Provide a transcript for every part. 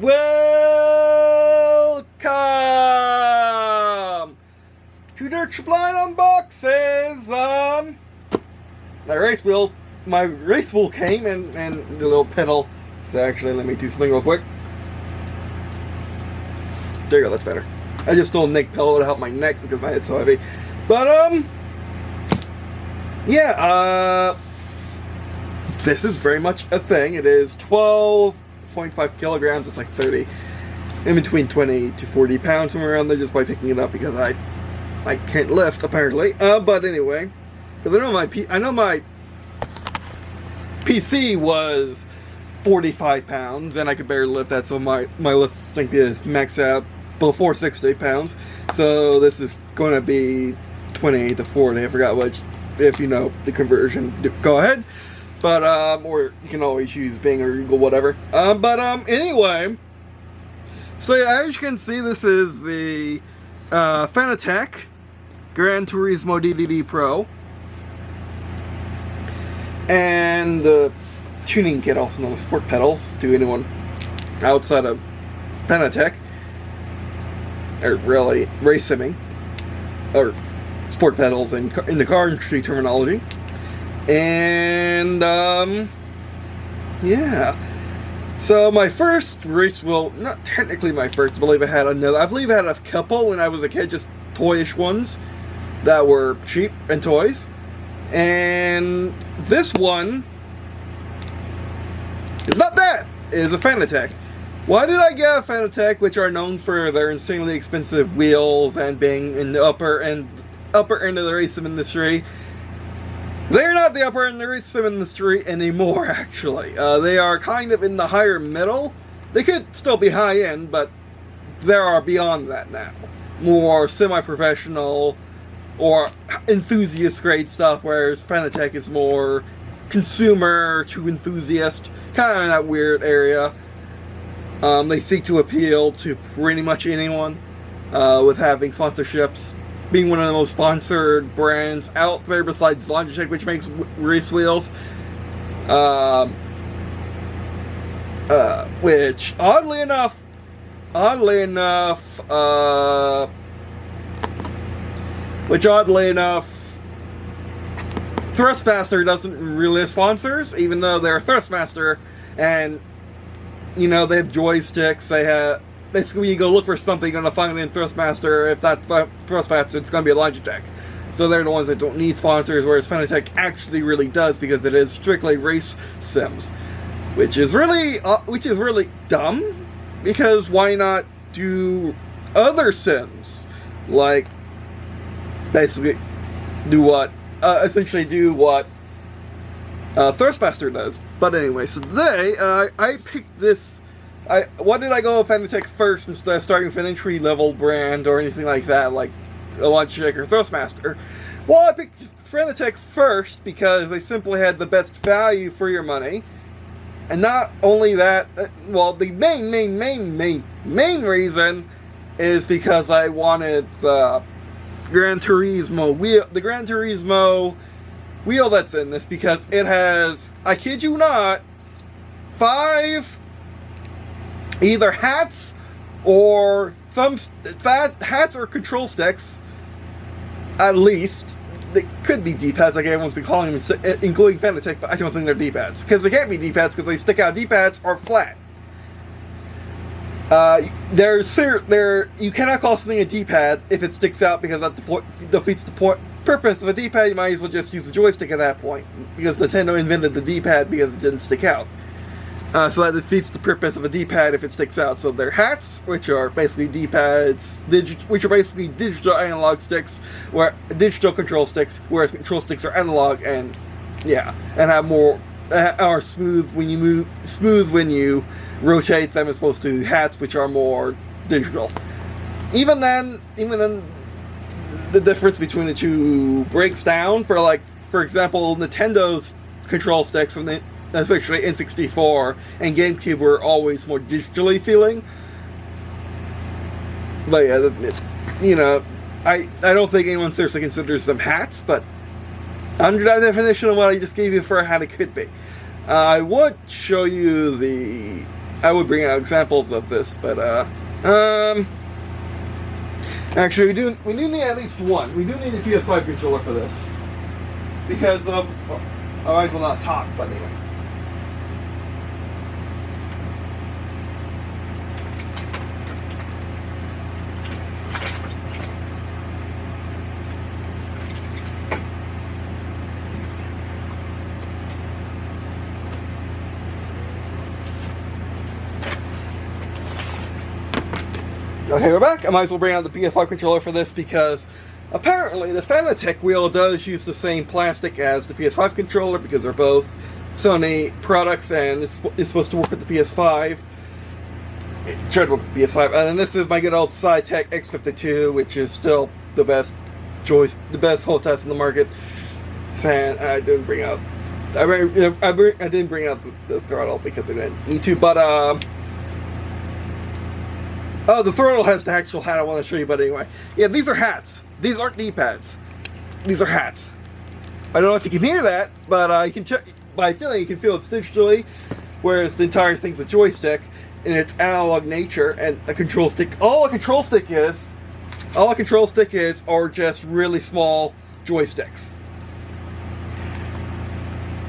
Welcome to Der 999 Unboxes. My race wheel came and the little pedal. So actually, let me do something real quick. There you go, that's better. I just stole a neck pillow to help my neck because my head's so heavy. But yeah, this is very much a thing. It is 12.5 kilograms. It's like 30, in between 20 to 40 pounds, somewhere around there, just by picking it up because I can't lift apparently. But anyway, because I know my PC was 45 pounds and I could barely lift that, so my lift strength is maxed out before 60 pounds. So this is going to be 28 to 40. I forgot which. If you know the conversion, go ahead. But or you can always use Bing or Google, whatever. Anyway, so as you can see, this is the Fanatic Gran Turismo DDD Pro, and the tuning kit, also known as sport pedals, to anyone outside of Fanatic, or really race simming, or sport pedals in the car industry terminology. And yeah, so my first race wheel, not technically my first, I believe I had a couple when I was a kid, just toyish ones that were cheap and toys. And this one is not that. It is a Fanatic. Why did I get a Fanatic, which are known for their insanely expensive wheels and being in the upper end of the race sim industry? They're not the upper end of the race sim industry anymore, actually. They are kind of in the higher middle. They could still be high end, but they are beyond that now. More semi-professional or enthusiast grade stuff, whereas Fanatic is more consumer to enthusiast, kind of in that weird area. They seek to appeal to pretty much anyone, with having sponsorships, being one of the most sponsored brands out there besides Logitech, which makes race wheels. Which oddly enough, Thrustmaster doesn't really have sponsors, even though they're Thrustmaster, and you know they have joysticks. They have basically when you go look for something, you're gonna find it in Thrustmaster. If that's Thrustmaster, it's gonna be a Logitech. So they're the ones that don't need sponsors, whereas Fanatic actually really does, because it is strictly race sims, which is really dumb. Because why not do other sims, like basically do what Thrustmaster does. But anyway, so today I picked this. Why did I go with Fanatic first instead of starting with an entry level brand or anything like that, like a Logitech or Thrustmaster? Well, I picked Fanatic first because they simply had the best value for your money. And not only that, well, the main reason is because I wanted the Gran Turismo wheel that's in this, because it has, I kid you not, 5 either hats or hats or control sticks, at least. They could be D-pads, like everyone's been calling them, including Fanatic, but I don't think they're D-pads, because they can't be D-pads, because they stick out. D-pads are flat. You cannot call something a D-pad if it sticks out, because that defeats the purpose of a D-pad. You might as well just use the joystick at that point, because Nintendo invented the D-pad because it didn't stick out. So that defeats the purpose of a D-pad if it sticks out. So they're hats, which are basically D-pads, which are basically digital analog sticks, where digital control sticks, whereas control sticks are analog and are smooth when you rotate them, as opposed to hats, which are more digital. Even then, the difference between the two breaks down. For example, Nintendo's control sticks from especially N64 and GameCube were always more digitally feeling. But yeah, I don't think anyone seriously considers them hats, but under that definition of what I just gave you for a hat, it could be. I would show you the I would bring out examples of this, but actually, we do need at least one. We do need a Ps5 controller for this because of. I might as well not talk, but anyway. Okay, we're back. I might as well bring out the Ps5 controller for this because apparently the Fanatic wheel does use the same plastic as the Ps5 controller because they're both Sony products and it's supposed to work with the Ps5. It should work with the Ps5. And then this is my good old Sci-Tech X52, which is still the best choice, the best whole test in the market. And I didn't bring out, I didn't bring out the throttle because I didn't need to, but oh, the throttle has the actual hat I want to show you, but anyway. Yeah, these are hats. These aren't D-pads. These are hats. I don't know if you can hear that, but you can check by feeling you can feel it's digitally, whereas the entire thing's a joystick in its analog nature, and a control stick. All a control stick is are just really small joysticks.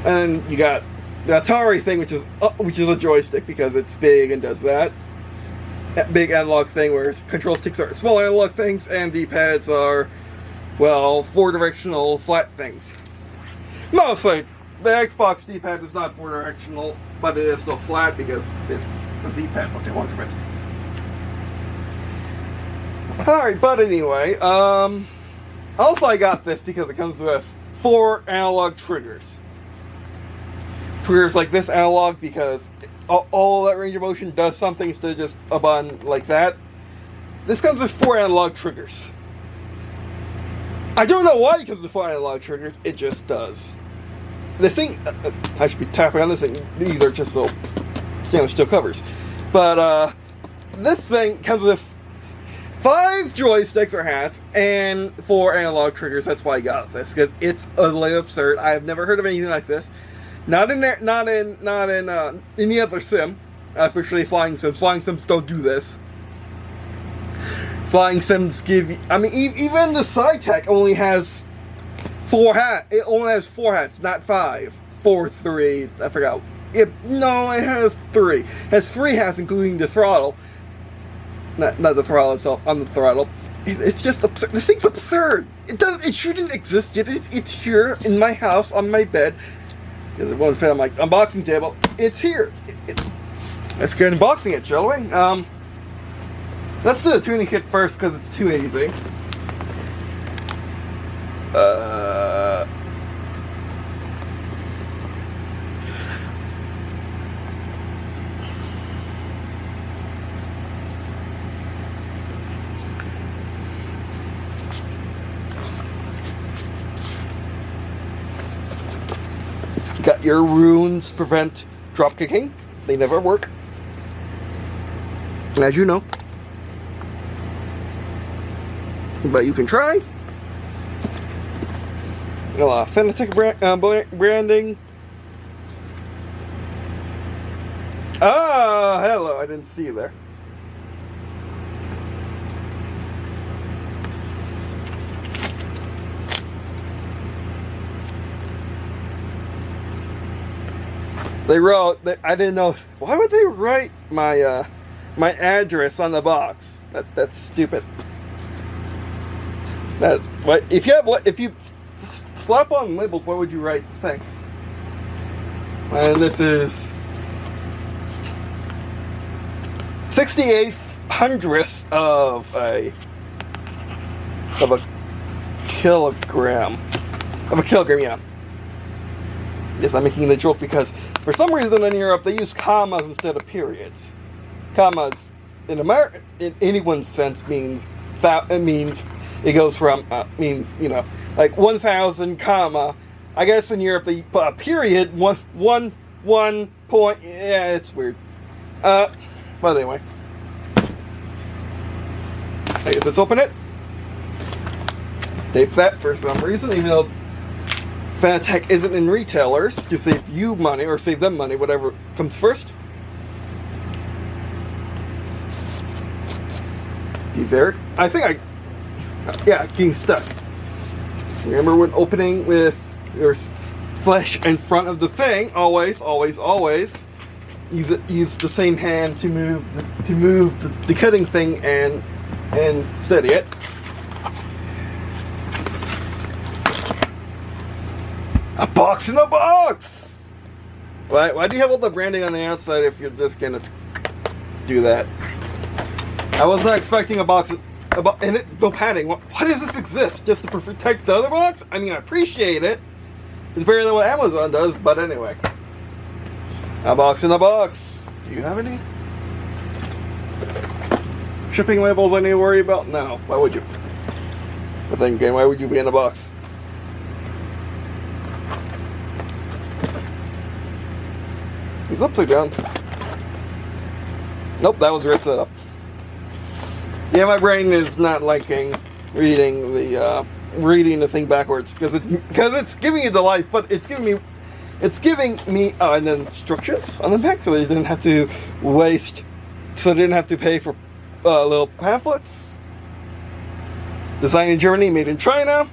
And you got the Atari thing, which is a joystick because it's big and does that. Big analog thing where control sticks are small analog things and D-pads are, well, 4-directional flat things. Mostly, the Xbox D-pad is not 4-directional, but it is still flat because it's the D-pad what they want from it. Alright, but anyway, also I got this because it comes with 4 analog triggers. Triggers like this analog because all that range of motion does something instead of just a button like that. This comes with 4 analog triggers. I don't know why it comes with 4 analog triggers, it just does. This thing, I should be tapping on this thing, these are just little stainless steel covers. But this thing comes with 5 joysticks or hats and 4 analog triggers. That's why I got this, because it's utterly absurd. I have never heard of anything like this. Not in any other sim, especially flying sims. Flying sims don't do this. Flying sims give you, I mean, even the Sci-Tech only has 4 hats. It only has 4 hats, not 5. 4, 3, I forgot. No, it has 3. It has 3 hats, including the throttle. Not the throttle itself, on the throttle. It's just absurd. This thing's absurd. It shouldn't exist yet. It's here in my house, on my bed. There's one fit on my unboxing table. It's here. Let's get unboxing it, shall we? Let's do the tuning kit first because it's too easy. Got your runes prevent drop kicking. They never work, as you know. But you can try. Fanatic branding. Ah, hello. I didn't see you there. They wrote, I didn't know, why would they write my my address on the box? That's stupid. If you slap on labels, what would you write the thing? And this is 68 hundredths of a kilogram. Of a kilogram, yeah. Yes, I'm making the joke because for some reason in Europe they use commas instead of periods. Commas in America, in anyone's sense, means that it means it goes from means, you know, like 1,000 comma. I guess in Europe they put a period one point. Yeah, it's weird. But anyway, I guess let's open it. Tape that for some reason, even though Fanatic isn't in retailers, to save you money or save them money, whatever comes first. I think yeah, getting stuck. Remember when opening with your flesh in front of the thing, always use the same hand to move the cutting thing and steady it. A box in a box! Why do you have all the branding on the outside if you're just gonna do that? I was not expecting a box and no padding. Why does this exist? Just to protect the other box? I mean, I appreciate it. It's better than what Amazon does, but anyway. A box in a box. Do you have any shipping labels I need to worry about? No. Why would you? But then again, why would you be in a box? He's upside down. Nope, that was right set up. Yeah, my brain is not liking reading the thing backwards because it's giving you the life, but it's giving me and then instructions on the back, so they didn't have to pay for little pamphlets. Designed in Germany, made in China.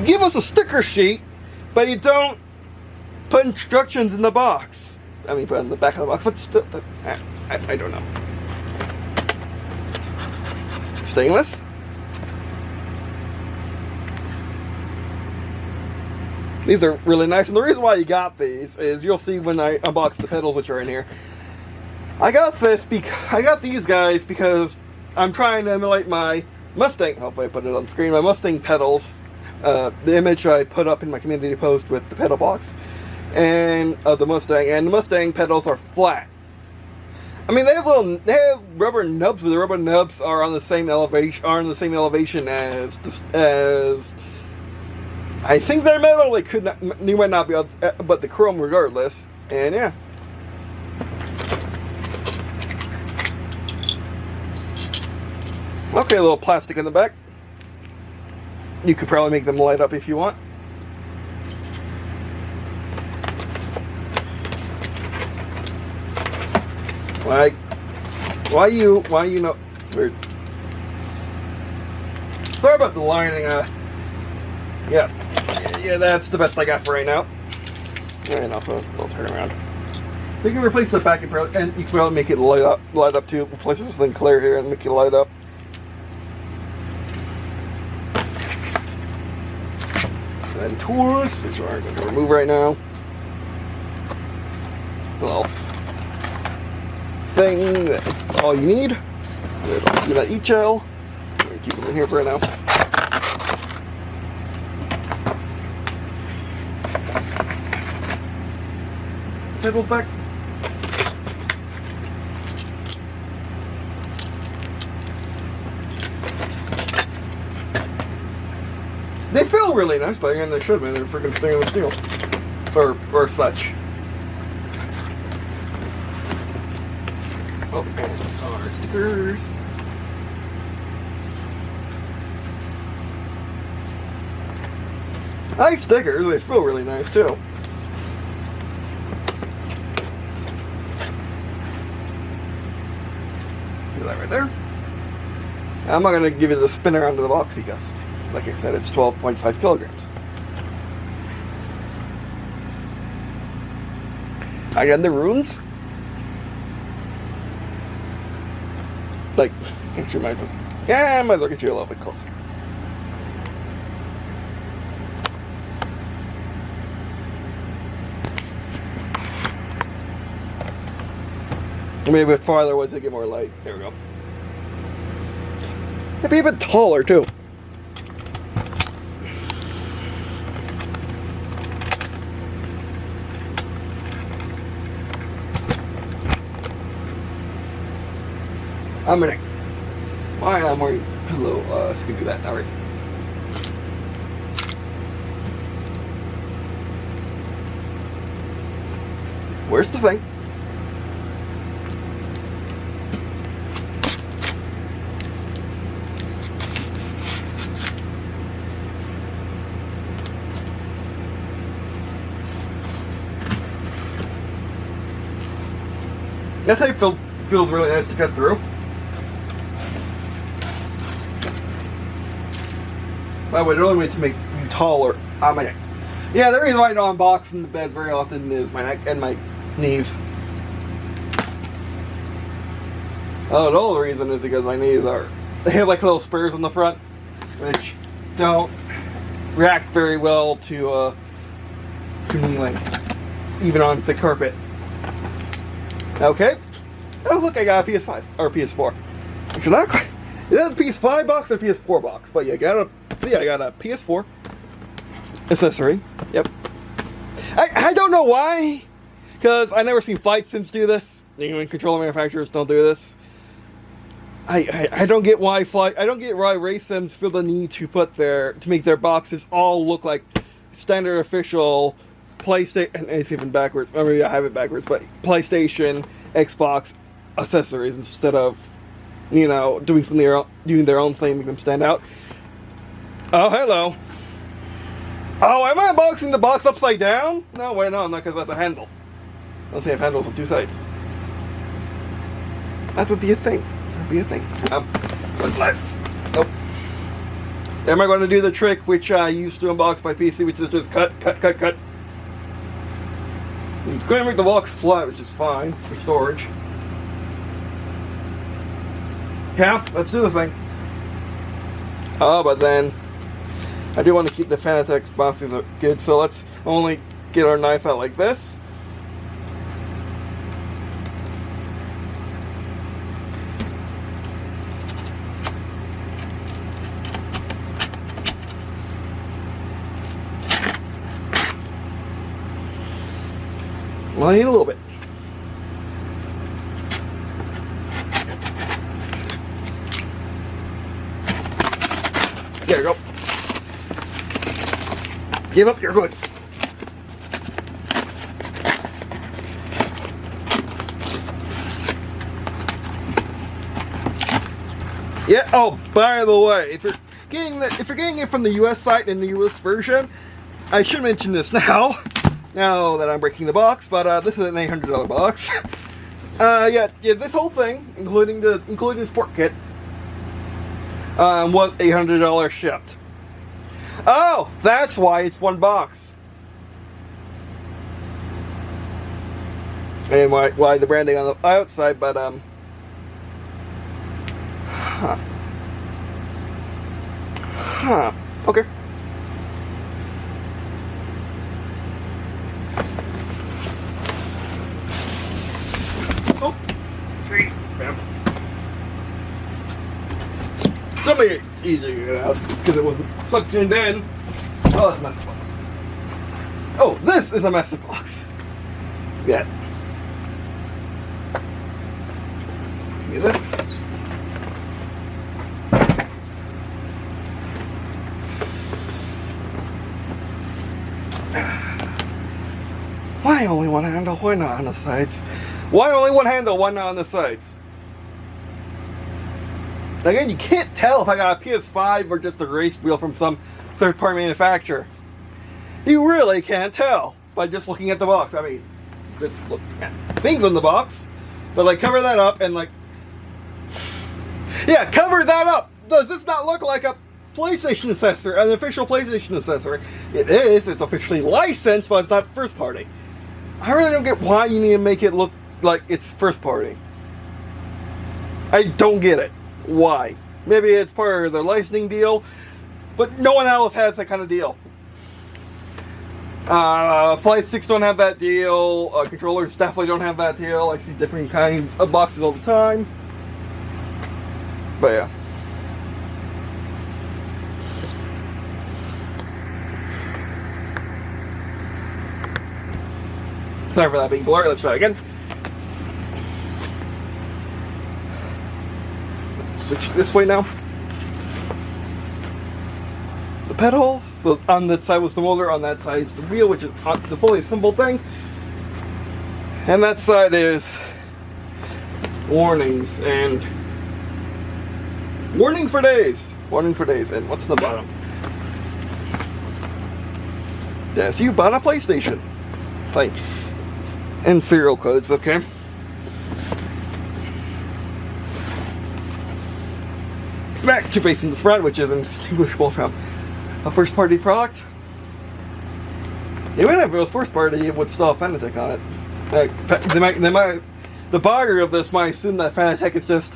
Give us a sticker sheet, but you don't put instructions in the box. I mean, put in the back of the box, but still, I don't know. Stainless. These are really nice, and the reason why you got these is you'll see when I unbox the pedals which are in here. I got these guys because I'm trying to emulate my Mustang. Hopefully, I put it on screen. My Mustang pedals. The image I put up in my community post with the pedal box and of the Mustang, and the Mustang pedals are flat. I mean, they have rubber nubs, but the rubber nubs are on the same elevation as I think they're metal. They might not be, but the chrome regardless. And yeah. Okay, a little plastic in the back. You could probably make them light up if you want. Why you know? Weird. Sorry about the lining. Yeah, that's the best I got for right now. And also, we'll turn around. So you can replace the back and you can probably make it light up too. Replace this thing clear here and make it light up. And then tools, which we're going to remove right now. Little thing that all you need. Do that E-gel. I'm going to keep them in here for right now. Pedals back. They feel really nice, but again, they should be. They're freaking stainless steel. Or such. Oh, and our stickers. Nice stickers. They feel really nice, too. Do that right there. I'm not going to give you the spinner under the box because, like I said, it's 12.5 kilograms. Again, the runes. Like, it reminds me. Yeah, I might look at you a little bit closer. Maybe a bit farther once they get more light. There we go. It'd be a bit taller too. I'm wearing a pillow, so we can do that now, right? Where's the thing? That tape feels really nice to cut through. By the way, the only way to make you taller on my neck. Yeah, the reason why I don't unbox in the bed very often is my neck and my knees. Oh, the only reason is because my knees they have like little spurs on the front, which don't react very well to like even on the carpet. Okay. Oh look, I got a PS5 or PS4. Is that a PS5 box or PS4 box? But yeah, I got a PS4 accessory. Yep. I don't know why, because I never seen flight sims do this. Even controller manufacturers don't do this. I don't get why race sims feel the need to make their boxes all look like standard official PlayStation, and it's even backwards. I mean, I have it backwards, but PlayStation, Xbox accessories instead of, you know, doing their own thing, make them stand out. Oh, hello. Oh, am I unboxing the box upside down? No, wait, no, not because that's a handle. Let's say I have handles on two sides. That would be a thing. That'd be a thing. What's left? Nope. Am I going to do the trick which I used to unbox my PC, which is just cut? It's going to make the box flat, which is fine for storage. Yeah, let's do the thing. Oh, but then I do want to keep the Fanatic boxes good, so let's only get our knife out like this. Well, I need a little bit. There you go. Give up your goods. Yeah. Oh, by the way, if you're getting it from the U.S. site in the U.S. version, I should mention this now. Now that I'm breaking the box, but this is an $800 box. Yeah, this whole thing, including the sport kit, was $800 shipped. Oh, that's why it's one box. And why the branding on the outside, but okay. Oh, jeez. Somebody easily get it out because it wasn't suctioned in. Oh, it's a massive box. Oh, this is a massive box. Yeah. Give me this. Why only one handle? Why not on the sides? Why only one handle? Why not on the sides? Again, you can't tell if I got a PS5 or just a race wheel from some third-party manufacturer. You really can't tell by just looking at the box. I mean, good look at things on the box, but like cover that up and like, yeah, cover that up. Does this not look like a PlayStation accessory, an official PlayStation accessory? It is. It's officially licensed, but it's not first party. I really don't get why you need to make it look like it's first party. I don't get it. Why? Maybe it's part of their licensing deal, but no one else has that kind of deal. Flight 6 don't have that deal. Controllers definitely don't have that deal. I see different kinds of boxes all the time. But yeah. Sorry for that being blurry. Let's try it again. Switch this way now. The pedals. So on that side was the motor, on that side is the wheel, which is the fully assembled thing. And that side is warnings and warnings for days. Warnings for days. And what's in the bottom? Yes, you bought a PlayStation. It's like, and serial codes, okay? back to facing the front, which is indistinguishable from a first-party product. Even if it was first-party, it would still have Fanatic on it. Like, the buyer of this might assume that Fanatic is just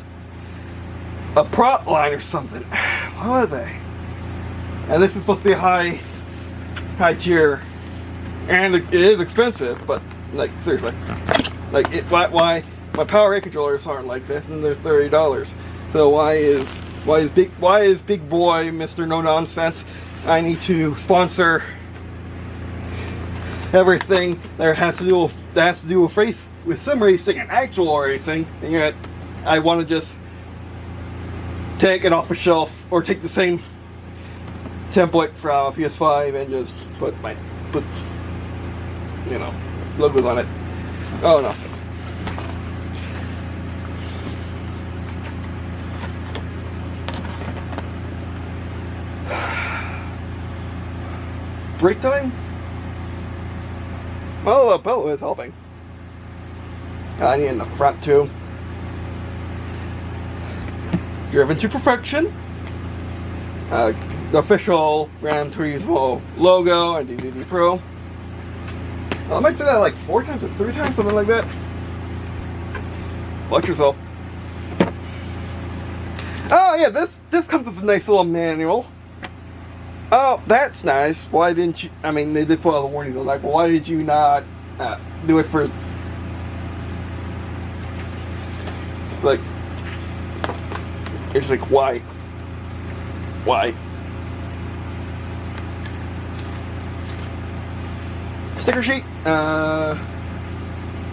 a prop line or something. What are they? And this is supposed to be a high tier, and it is expensive. But like seriously, like why my Power A controllers aren't like this, and they're $30. So why is big boy Mr. No Nonsense? I need to sponsor everything that has to do with sim racing and actual racing, and yet I want to just take it off a shelf or take the same template from PS5 and just put logos on it. Oh no. Break time? Oh, the pillow is helping. I need in the front too. Driven to perfection. The official Gran Turismo logo and DVD Pro. I might say that like 4 times or 3 times, something like that. Watch yourself. Oh yeah, this comes with a nice little manual. Oh, that's nice. Why didn't you? I mean, they did put all the warnings on that, but why did you not do it for? It's like why? Why? Sticker sheet.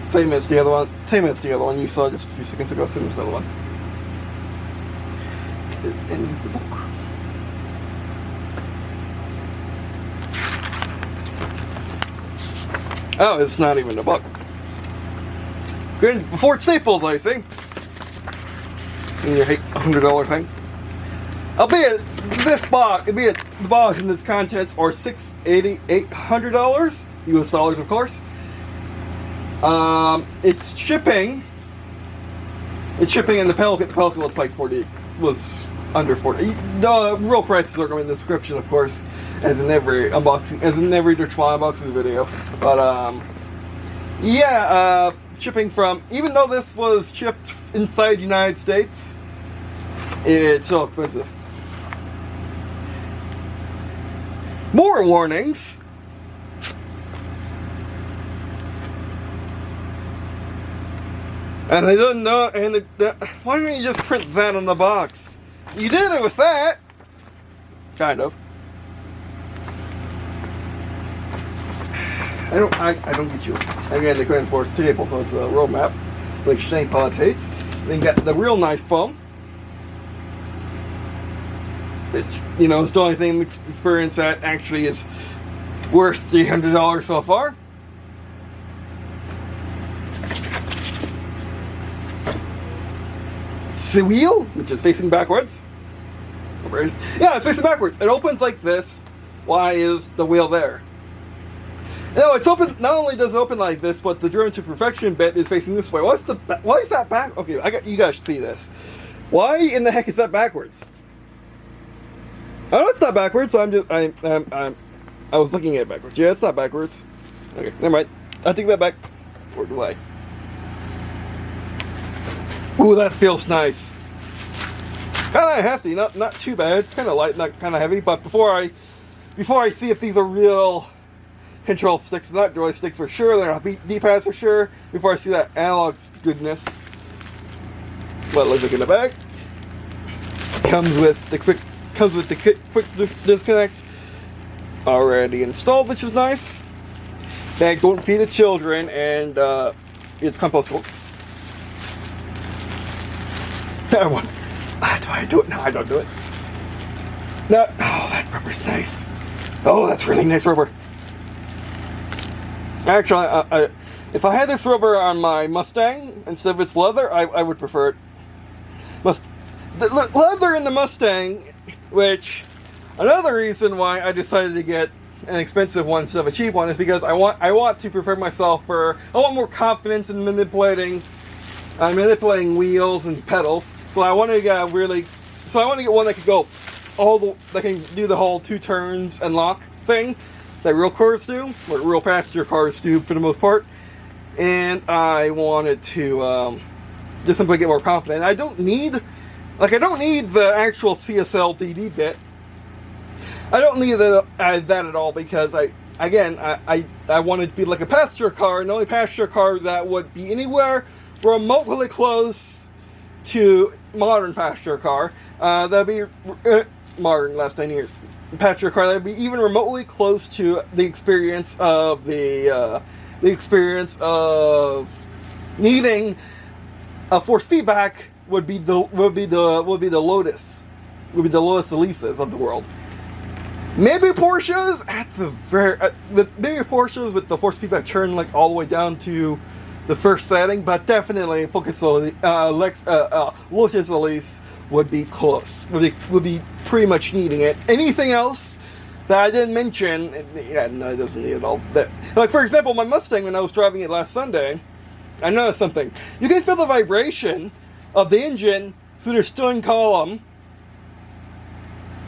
Same as the other one. Same as the other one you saw just a few seconds ago. Same as the other one. Is in the book. Oh, it's not even a book. Good before it staples, I see. In your $100 thing. Albeit this box, the box and its contents are $800 US dollars, of course. It's shipping. It's shipping, and the Pelican was like 40. Was under 40. The real prices are going in the description, of course, as in every unboxing, as in every Dirtfly unboxing video. But yeah, shipping from, even though this was shipped inside the United States, it's so expensive. More warnings. And I didn't know, and why didn't you just print that on the box? You did it with that! Kind of. I don't get you. Again, they couldn't afford the table, so it's a roadmap, which Shane Potts hates. Then got the real nice foam. Which, you know, it's the only thing experience that actually is worth $300 so far. The wheel, which is facing backwards. Yeah, it's facing backwards. It opens like this. Why is the wheel there? No, it's open. Not only does it open like this, but the driven to perfection bit is facing this way. Why is that back? Okay, you guys should see this. Why in the heck is that backwards? Oh, it's not backwards. I was looking at it backwards. Yeah, it's not backwards. Okay, never mind. I take that back. Or do I? Ooh, that feels nice. Kind of hefty, not too bad. It's kind of light, not kind of heavy. But before I see if these are real control sticks, not joysticks for sure, they're not D-pads for sure. Before I see that analog goodness, let's look in the bag. Comes with the quick disconnect already installed, which is nice. Bag don't feed the children, and it's compostable. Do I do it? No, I don't do it. No. Oh, that rubber's nice. Oh, that's really nice rubber. Actually, if I had this rubber on my Mustang instead of its leather, I would prefer it. The leather in the Mustang, which another reason why I decided to get an expensive one instead of a cheap one is because I want to prepare myself for, I want more confidence in manipulating wheels and pedals. So I wanted to get a really So I want to get one that can go that can do the whole 2 turns and lock thing that real cars do, what real passenger cars do for the most part. And I wanted to just simply get more confident. I don't need the actual CSL DD bit. I don't need that at all, because I want it to be like a passenger car, and the only passenger car that would be anywhere remotely close to modern passenger car. That'd be modern last 10 years. Passenger car that'd be even remotely close to the experience of needing a force feedback would be the Lotus Elises of the world. Maybe Porsches at the maybe Porsches with the force feedback turn like all the way down to the first setting, but definitely Lotus Elise would be close. Would be pretty much needing it. Anything else that I didn't mention, yeah, no, it doesn't need it all. Like for example, my Mustang, when I was driving it last Sunday, I noticed something. You can feel the vibration of the engine through the stern column,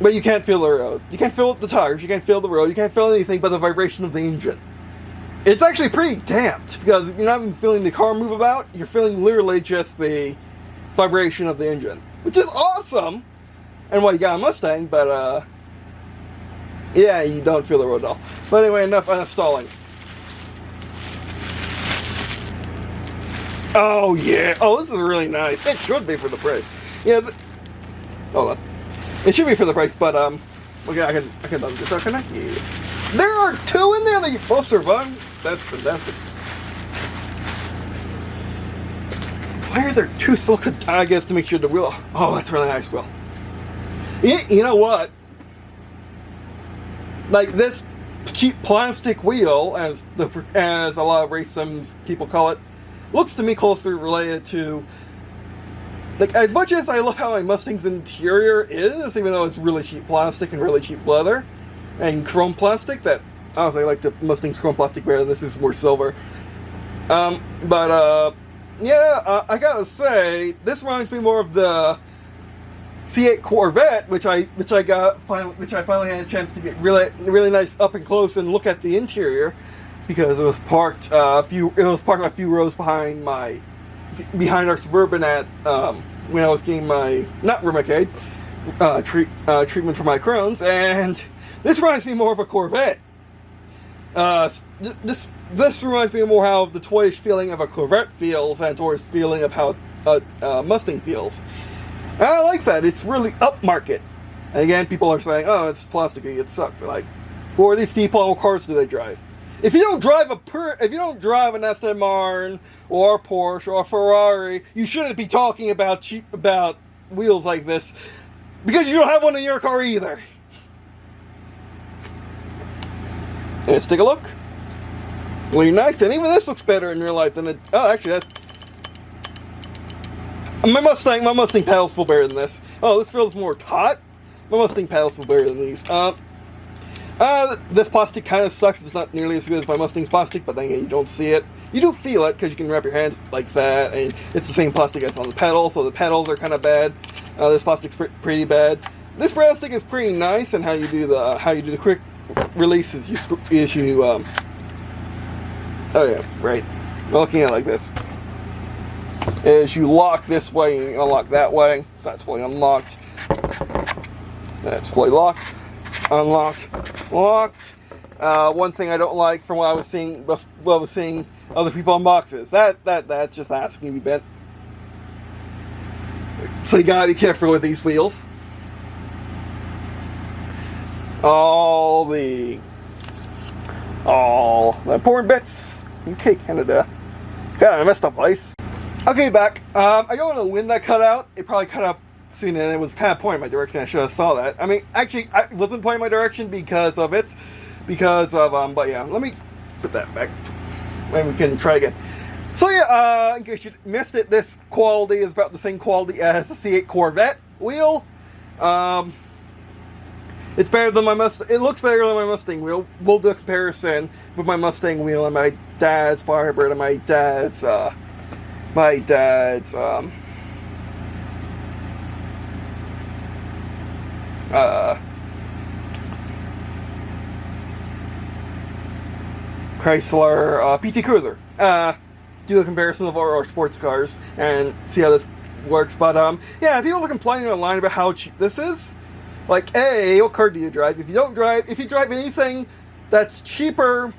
but you can't feel the road. You can't feel the tires, you can't feel the road, you can't feel anything but the vibration of the engine. It's actually pretty damped, because you're not even feeling the car move about, you're feeling literally just the vibration of the engine, which is awesome. And well, you got a Mustang, but yeah, you don't feel the road at all. But anyway, enough stalling. Oh yeah, oh this is really nice. It should be for the price. Yeah, hold on. It should be for the price, but okay, I can disconnect you. There are 2 in there that you both survive. That's fantastic. Why are there 2 silicone tags to make sure the wheel? Oh, that's really nice wheel. You know what? Like this cheap plastic wheel, as a lot of race sims people call it, looks to me closely related to. Like, as much as I love how my Mustang's interior is, even though it's really cheap plastic and really cheap leather and chrome plastic, that honestly I like the Mustang's chrome plastic better. This is more silver. Yeah, I gotta say, this reminds me more of the C8 Corvette, which I finally had a chance to get really nice up and close and look at the interior, because it was parked a few rows behind our Suburban at when I was getting my treatment for my Crohn's, and this reminds me more of a Corvette. This reminds me more how the toyish feeling of a Corvette feels, and towards feeling of how a Mustang feels. And I like that. It's really upmarket. And again, people are saying, "Oh, it's plasticky. It sucks." Like, who are these people and what cars do they drive? If you don't drive an Aston Martin or a Porsche or a Ferrari, you shouldn't be talking about wheels like this, because you don't have one in your car either. Let's take a look. Really nice, and even this looks better in real life than it. Oh, actually, my Mustang pedals feel better than this. Oh, this feels more taut. My Mustang pedals feel better than these. This plastic kind of sucks. It's not nearly as good as my Mustang's plastic, but then again, you don't see it. You do feel it because you can wrap your hands like that, and it's the same plastic as on the pedals, so the pedals are kind of bad. This plastic's pretty bad. This plastic is pretty nice, and how you do the quick release is you oh yeah, right. I'm looking at it like this. Is you lock this way and you unlock that way, so that's fully unlocked. That's fully locked. Unlocked, locked. One thing I don't like from what I was seeing other people unboxes, that's just asking to be bent. So you gotta be careful with these wheels. All the important bits. Okay, Canada. God, I messed up place. Okay, back. I don't know when that cut out. It probably cut out soon, and it was kind of pointing my direction. I should have saw that. I mean, actually, I wasn't pointing my direction because of it. But yeah, let me put that back. And we can try again. So yeah, in case you missed it, this quality is about the same quality as the C8 Corvette wheel. It's better than my Mustang. It looks better than my Mustang wheel. We'll do a comparison with my Mustang wheel and my dad's Firebird and my dad's Chrysler PT Cruiser. Do a comparison of our sports cars and see how this works. But yeah, people are complaining online about how cheap this is. Like, A, what car do you drive? If you drive anything that's cheaper,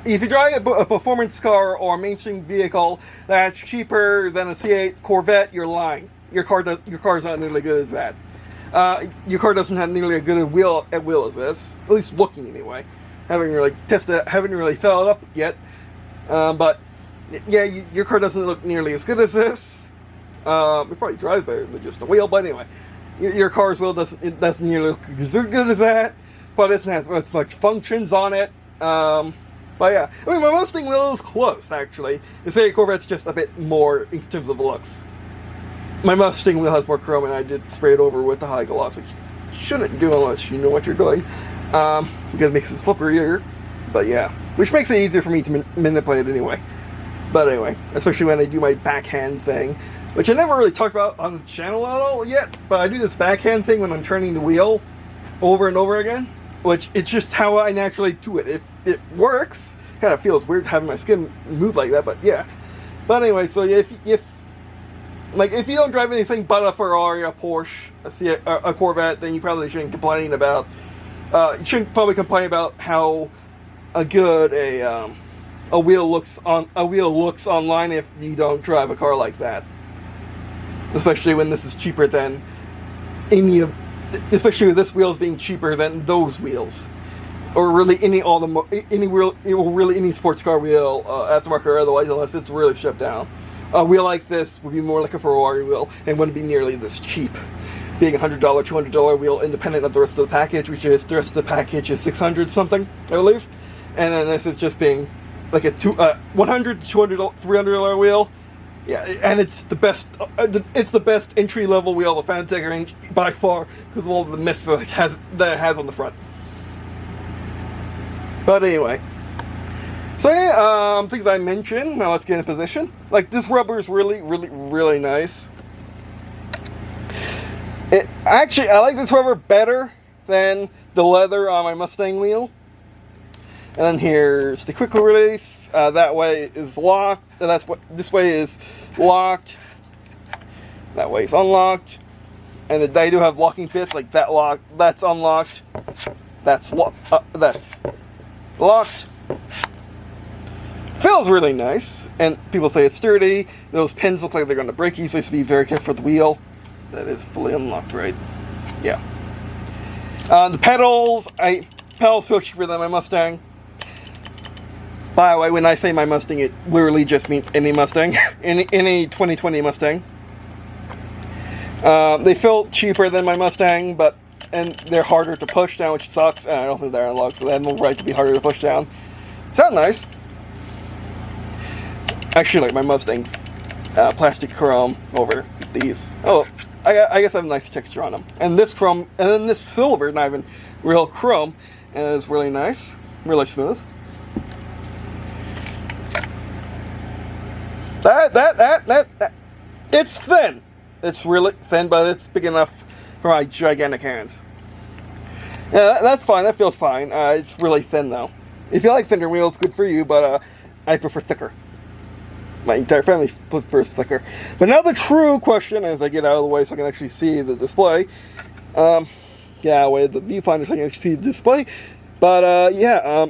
if you drive a performance car or a mainstream vehicle that's cheaper than a C8 Corvette, you're lying. Your car's not nearly good as that. Your car doesn't have nearly as good a wheel as this, at least looking anyway. Haven't really tested it, haven't really filled it up yet. But yeah, your car doesn't look nearly as good as this. It probably drives better than just a wheel, but anyway, your car's wheel doesn't nearly look as good as that. But it doesn't have as much functions on it. But yeah, I mean, my Mustang wheel is close actually. The C8 Corvette's just a bit more in terms of looks. My Mustang wheel has more chrome, and I did spray it over with the high gloss, which you shouldn't do unless you know what you're doing, because it makes it slipperier. But yeah, which makes it easier for me to manipulate anyway. But anyway, especially when I do my backhand thing, which I never really talked about on the channel at all yet. But I do this backhand thing when I'm turning the wheel over and over again, which it's just how I naturally do it. It works. Kind of feels weird having my skin move like that, but yeah. But anyway, so if you don't drive anything but a Ferrari, a Porsche, a Corvette, then you probably shouldn't complain about. You shouldn't probably complain about how good a wheel looks online if you don't drive a car like that. Especially when this is cheaper than especially with this wheels being cheaper than those wheels, or really any sports car wheel, aftermarket or otherwise, unless it's really stripped down. A wheel like this would be more like a Ferrari wheel and wouldn't be nearly this cheap, being $100, $200 wheel independent of the rest of the package, which is the rest of the package is $600 something, I believe, and then this is just being like a $100, $200, $300 wheel. Yeah, and it's the best. It's the best entry level wheel of the Fanatic range by far because of all the mess that it has on the front. But anyway. So yeah, things I mentioned, now let's get in position. Like, this rubber is really, really, really nice. Actually, I like this rubber better than the leather on my Mustang wheel. And then here's the quick release. That way is locked. This way is locked. That way is unlocked. And they do have locking bits, like that lock. That's unlocked. That's locked. Feels really nice, and people say it's sturdy. Those pins look like they're going to break easily, so be very careful with the wheel. That is fully unlocked, right? Yeah. The pedals feel cheaper than my Mustang. By the way, when I say my Mustang, it literally just means any Mustang, any 2020 Mustang. They feel cheaper than my Mustang, and they're harder to push down, which sucks. And I don't think they're unlocked, so they have no right to be harder to push down. Sound nice. Actually, like my Mustang's plastic chrome over these. Oh, I guess I have a nice texture on them. And this chrome, and then this silver, not even real chrome, is really nice, really smooth. That it's thin. It's really thin, but it's big enough for my gigantic hands. Yeah, that's fine. That feels fine. It's really thin though. If you like thinner wheels, good for you. But I prefer thicker. My entire family prefers thicker. But now the true question, as I get out of the way so I can actually see the display. Yeah, with the viewfinder so I can actually see the display. But yeah.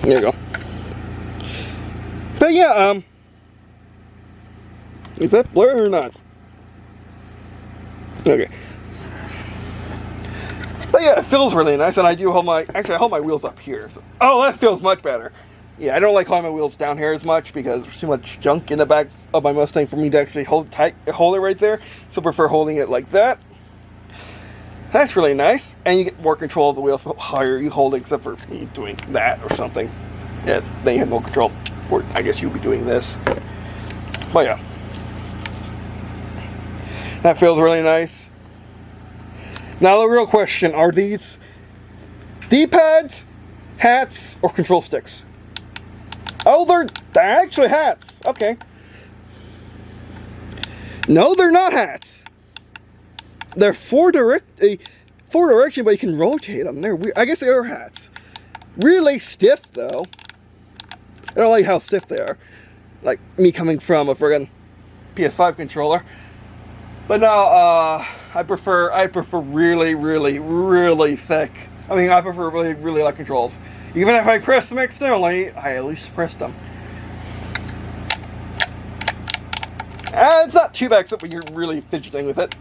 There you go. But yeah, is that blur or not? Okay. But yeah, it feels really nice, and I hold my wheels up here. So, oh, that feels much better. Yeah, I don't like holding my wheels down here as much because there's too much junk in the back of my Mustang for me to actually hold it right there. So I prefer holding it like that. That's really nice, and you get more control of the wheel the higher you hold it, except for me doing that or something. Yeah, then you have no control. Or I guess you'll be doing this. But yeah. That feels really nice. Now the real question, are these D-pads, hats, or control sticks? Oh, they're actually hats. Okay. No, they're not hats. They're four direction, but you can rotate them. They're weird. I guess they are hats. Really stiff though. I don't like how stiff they are. Like me coming from a friggin' Ps5 controller. But no, I prefer really, really, really thick. I mean, I prefer really, really light controls. Even if I press them externally, I at least press them. It's not too bad except when you're really fidgeting with it.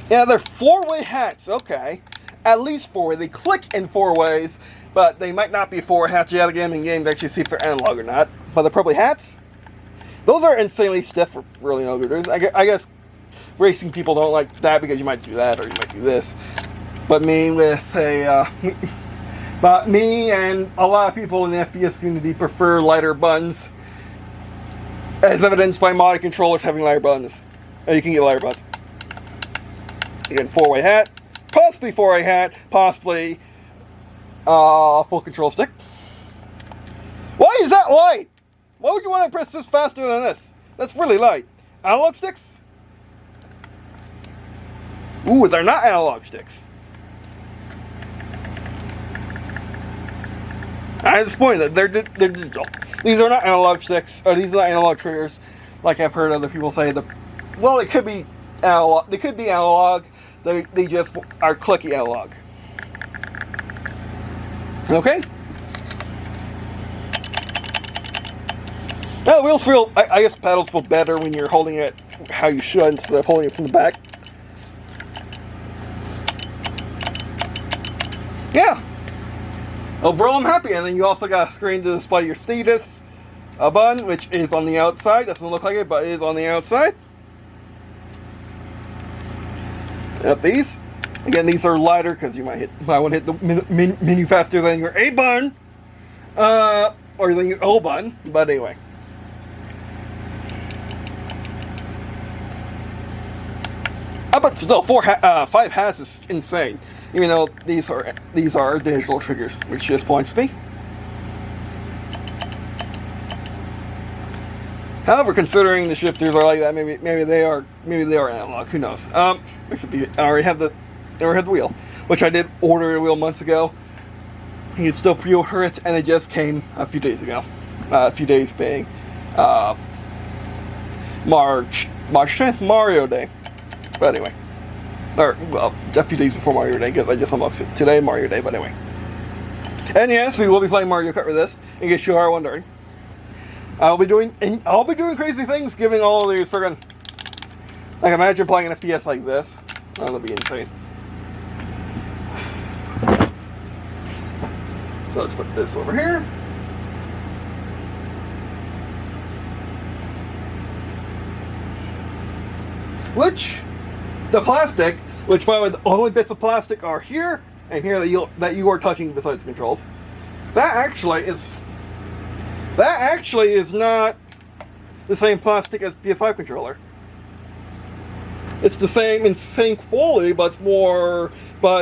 Yeah, they're four-way hats, okay. At least four-way. They click in four ways, but they might not be four hats. You have to get them in game to actually see if they're analog or not. But they're probably hats. Those are insanely stiff for really no good. I guess racing people don't like that because you might do that or you might do this. But me with a, but me and a lot of people in the FPS community prefer lighter buttons, as evidenced by modded controllers having lighter buttons. You can get lighter buttons. Again, four-way hat, possibly four-way hat, possibly full control stick. Why is that light? Why would you want to press this faster than this? That's really light. Analog sticks? Ooh, they're not analog sticks. I'm disappointed. They're digital. These are not analog sticks. Or these are not analog triggers, like I've heard other people say. Well, it could be analog. They could be analog. They just are clicky analog. Okay. Now the wheels feel. I guess the pedals feel better when you're holding it how you should instead of holding it from the back. Yeah. Overall, I'm happy. And then you also got a screen to display your status button, which is on the outside. Doesn't look like it, but it is on the outside. Up these. Again, these are lighter because you might want to hit the menu faster than your A button, or than your O button. But anyway. But still, 5 hats is insane. Even though these are digital triggers, which just points me. However, considering the shifters are like that, maybe they are analog. Who knows? Except I already have the wheel, which I did order a wheel months ago. You can still pre-order it, and it just came a few days ago. A few days being March 10th, Mario Day. But anyway. Or, well, a few days before Mario Day, because I just unboxed it today, Mario Day, but anyway. And yes, we will be playing Mario Kart with this, in case you are wondering. I'll be doing crazy things, giving all of these friggin'... Like, imagine playing an FPS like this. Oh, that'd be insane. So let's put this over here. Which... The plastic, which by the way, the only bits of plastic are here and here that you are touching besides the controls. That actually is not the same plastic as Ps5 controller. It's the same quality, but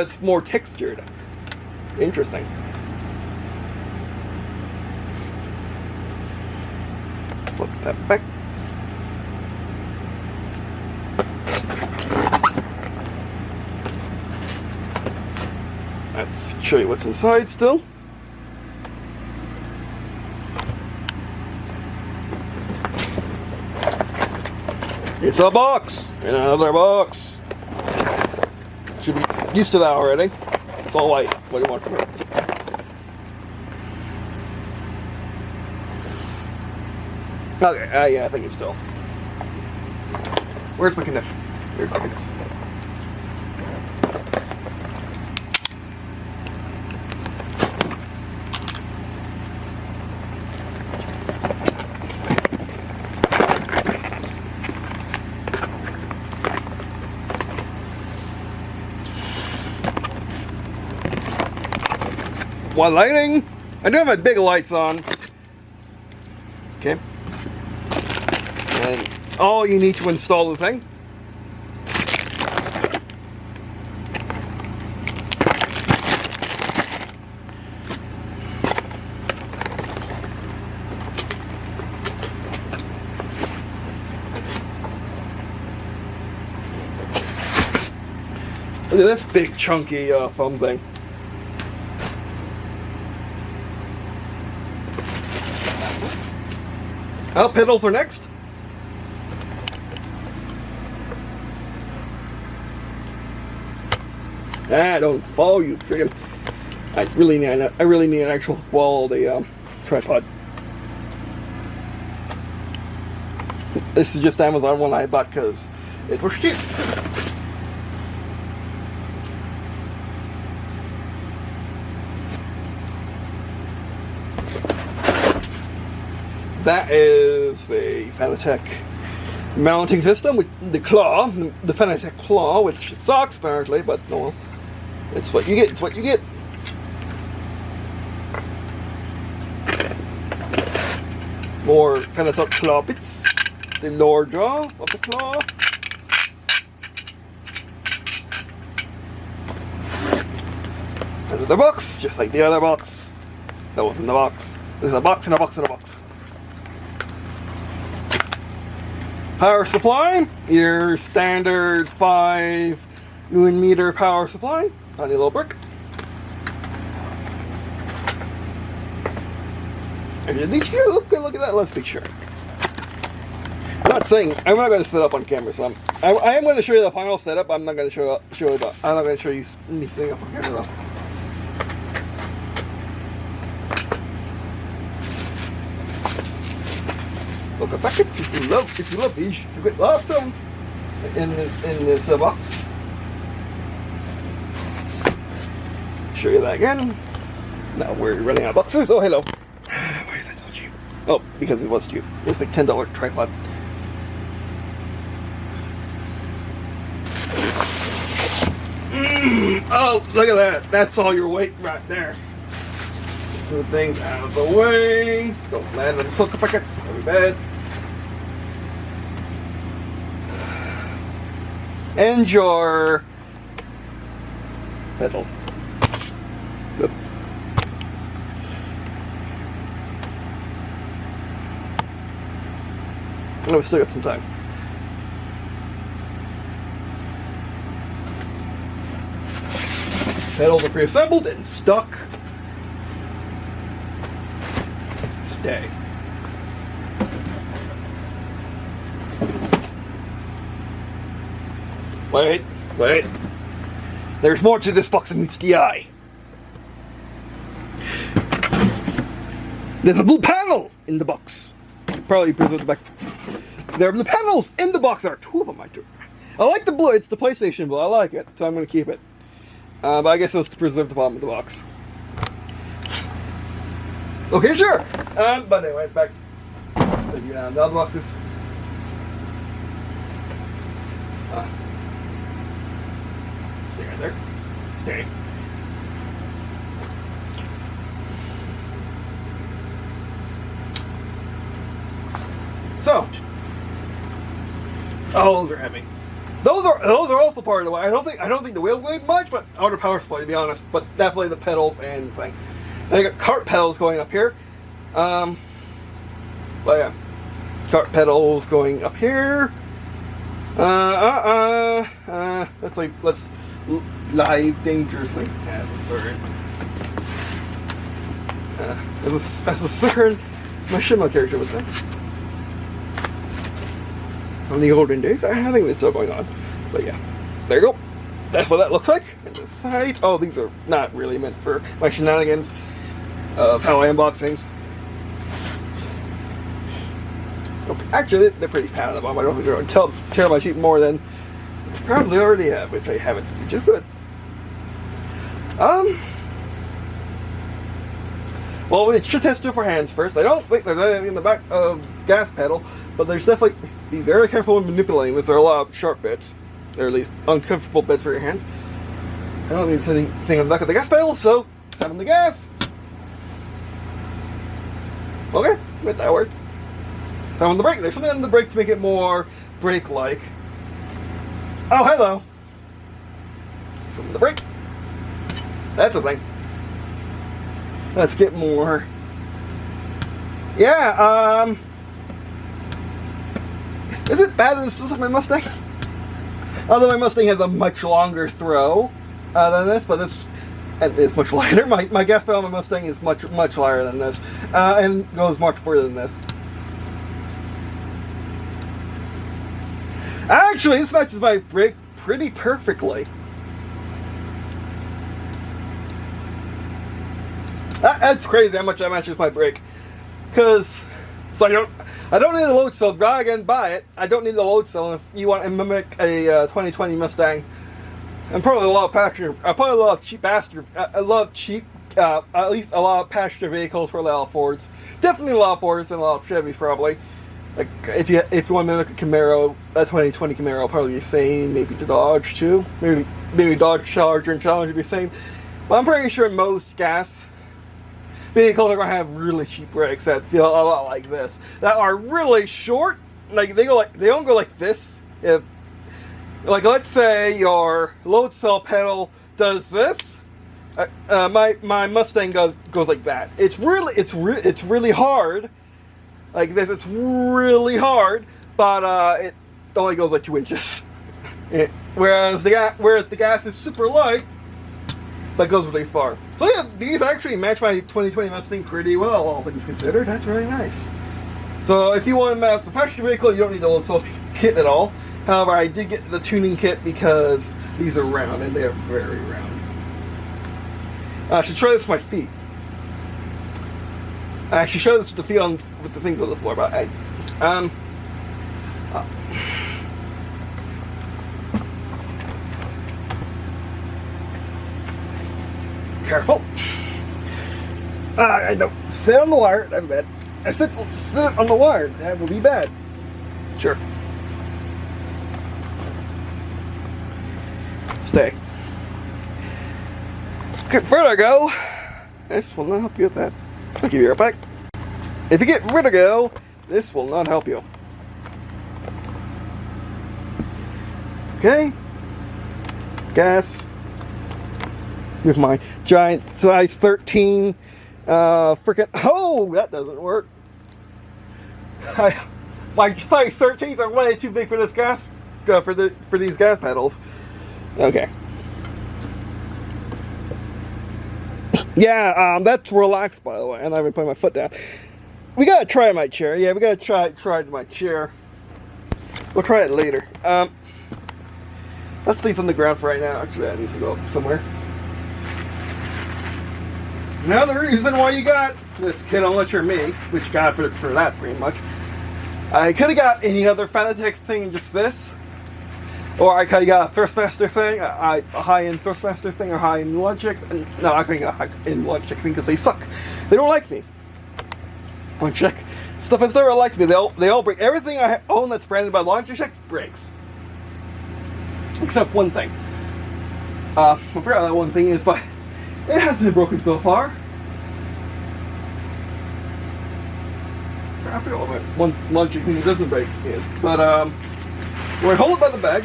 it's more textured. Interesting. Put that back. Let's show you what's inside still. It's a box! Another box! Should be used to that already. It's all white. What do you want from it? Okay, yeah, I think it's still. Where's my knife? Here's my knife. One lighting. I do have my big lights on. Okay. And all you need to install the thing. Look at this big chunky foam thing. Oh, pedals are next. Ah, don't fall, you friggin'. I really need an actual quality tripod. This is just Amazon one I bought because it was cheap. That is the Fanatic mounting system with the claw, the Fanatic claw, which sucks apparently, but no, it's what you get. It's what you get. More Fanatic claw bits. The lower jaw of the claw. Another box, just like the other box. That was in the box. There's a box and a box and a box. Power supply, your standard 5 Newton meter power supply. Tiny little brick. And did you look at that? Let's be sure. I'm not saying I'm not going to set up on camera, so I am going to show you the final setup. I'm not going to show you. I'm not going to show you me setting up on camera though. Look at packets if you love these, you get lots of them in this box. Show you that again. Now we're running out of boxes. Oh hello. Why is that so cheap? Oh, because it was cheap. It's like $10 tripod. Oh, look at that. That's all your weight right there. Move things out of the way. Don't land on the silica packets. That'll be bad. And your pedals. Good. And we've still got some time. Pedals are pre-assembled and stuck. Stay. Wait. There's more to this box than meets the eye. There's a blue panel in the box. Probably present the back. There are blue panels in the box. There are two of them. I like the blue. It's the PlayStation blue. I like it, so I'm going to keep it. But I guess it was to preserve the bottom of the box. Okay, sure. But anyway, back to you now. The other boxes. Stay right there. Stay. So, those are heavy. Those are also part of the way. I don't think the wheel weighed much, but outer power supply to be honest. But definitely the pedals and the thing. And I got cart pedals going up here. But yeah, cart pedals going up here. Let's live dangerously as a certain as a certain machinima character would say. On the olden days, I think it's still going on. But yeah, there you go. That's what that looks like. And the side. Oh, these are not really meant for my shenanigans of how I unbox things. Okay, actually, they're pretty pat on the bottom. I don't think they're going to tear my sheet more than I probably already have, which I haven't, which is good. Well, it should test it for hands first. I don't think there's anything in the back of the gas pedal, but there's definitely, be very careful when manipulating this. There are a lot of sharp bits, or at least uncomfortable bits for your hands. I don't think there's anything on the back of the gas pedal, so step on the gas. Okay, good, that worked. Step on the brake. There's something on the brake to make it more brake-like. Oh, hello. Something on the brake. That's a thing. Let's get more. Yeah, is it bad that this looks like my Mustang? Although my Mustang has a much longer throw than this, but this is much lighter. My gas pedal on my Mustang is much lighter than this, and goes much further than this. Actually, this matches my brake pretty perfectly. That's crazy how much that matches my brake. Because, so I don't need a load cell. Go again, buy it. I don't need the load cell if you want to mimic a 2020 Mustang. And probably a lot of passenger. Probably a lot of cheap passenger. I love cheap. At least a lot of passenger vehicles for a lot of Fords. Definitely a lot of Fords and a lot of Chevys probably. Like if you want to mimic a Camaro, a 2020 Camaro, probably the same. Maybe the Dodge too. Maybe Dodge Charger and Challenger would be the same. But I'm pretty sure most gas vehicles are gonna have really cheap brakes that feel a lot like this. That are really short. Like they don't go like this. If like let's say your load cell pedal does this, my Mustang goes like that. It's really hard. Like this, it's really hard, but it only goes like 2 inches. Whereas the gas is super light, but goes really far. So yeah, these actually match my 2020 Mustang pretty well, all things considered. That's very nice. So if you want to mount the passenger vehicle, you don't need the load cell kit at all. However, I did get the tuning kit because these are round and they are very round. I should try this with my feet. I actually show this with the feet on with the things on the floor, but hey, careful. I don't sit on the wire. That's bad. I sit on the wire. That would be bad. Sure. Stay. Get vertigo. This will not help you with that. I'll give you right back. If you get vertigo, this will not help you. Okay. Gas. With my giant size 13 freaking, oh, that doesn't work. My size 13s are way too big for this gas for these gas pedals. Okay. Yeah, that's relaxed, by the way, and I've been putting my foot down. We gotta try my chair. Yeah, we gotta try my chair. We'll try it later. Let's leave on the ground for right now. Actually, that needs to go up somewhere. Now the reason why you got this kit, unless you're me, which got for that pretty much. I could have got any other Fanatic thing than just this. Or I could have got a Thrustmaster thing, a high-end Thrustmaster thing, or high-end Logitech. No, I couldn't get a high-end Logitech thing because they suck. They don't like me. Logitech stuff has never liked me. They all break. Everything I own that's branded by Logitech breaks. Except one thing. I forgot what that one thing is, but it hasn't been broken so far. I forgot what my one Logitech thing that doesn't break is. But we're going to hold it by the bag.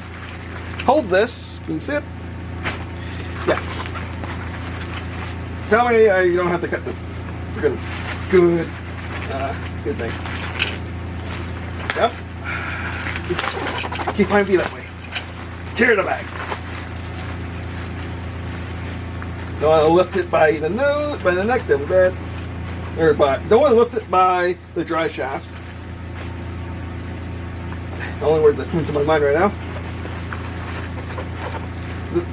Hold this. Can you see it? Yeah. Tell me you don't have to cut this. Good thing. Yep. Keep my feet that way. Tear the bag. Don't want to lift it by the nose, by the neck, then bad. Or don't want to lift it by the dry shaft. The only word that's coming to my mind right now. The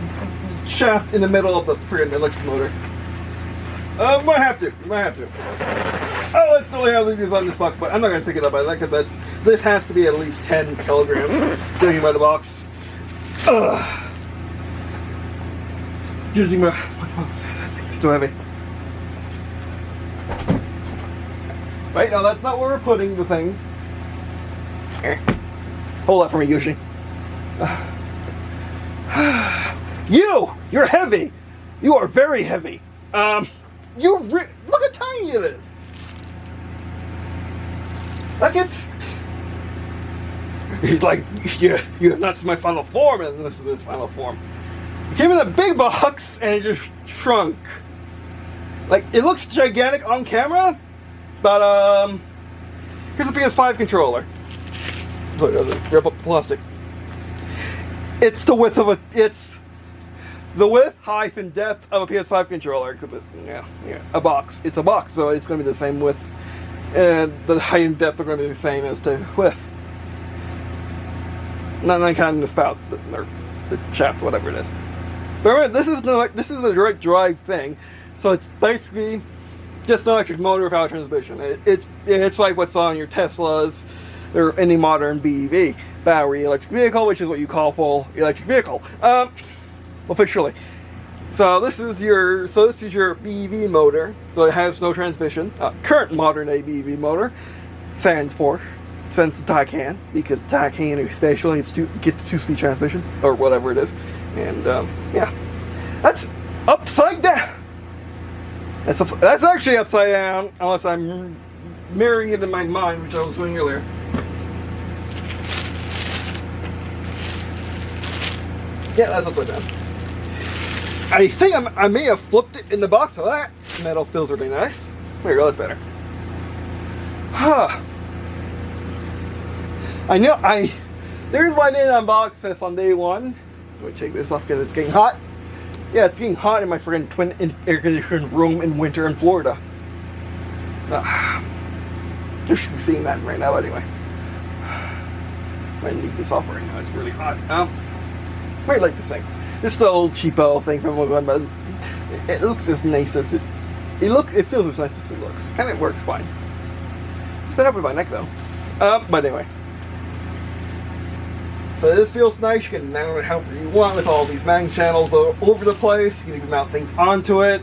shaft in the middle of the freaking electric motor. Might have to. Oh, let's still have these on this box, but I'm not going to pick it up by that because this has to be at least 10 kilograms judging by the box. Judging by my box, that thing's too heavy. Right, no, that's not where we're putting the things. Hold that for me, Yoshi. You're heavy. You are very heavy. Look how tiny it is. Like it's. He's like, yeah, that's my final form, and this is its final form. It came in a big box and it just shrunk. Like it looks gigantic on camera, but here's the Ps5 controller. So it doesn't rip up the plastic. It's the width of the width, height, and depth of a Ps5 controller. Yeah, a box. It's a box, so it's going to be the same width, and the height and depth are going to be the same as the width. Not counting the spout or the shaft, whatever it is. But remember, this is a direct drive thing, so it's basically just an electric motor without transmission. It's like what's on your Teslas or any modern BEV, battery electric vehicle, which is what you call full electric vehicle, officially. So this is your BEV motor. So it has no transmission. Current modern day BEV motor, sans Porsche, sans the Taycan, because the Taycan especially gets 2-speed transmission or whatever it is, and yeah, that's upside down. That's actually upside down, unless I'm mirroring it in my mind, which I was doing earlier. Yeah, that's upside down. I think I may have flipped it in the box, so that metal feels really nice. There you go, that's better. Huh. There's why I didn't unbox this on day one. Let me take this off because it's getting hot. Yeah, it's getting hot in my friggin' twin air conditioned room in winter in Florida. You should be seeing that right now anyway. I need this off right now, it's really hot. Might like this thing. This is the old cheapo thing from Amazon, but it looks as nice as it feels as nice as it looks. And it works fine. It's been up with my neck though. But anyway. So this feels nice. You can mount it however you want with all these mounting channels all over the place. You can even mount things onto it.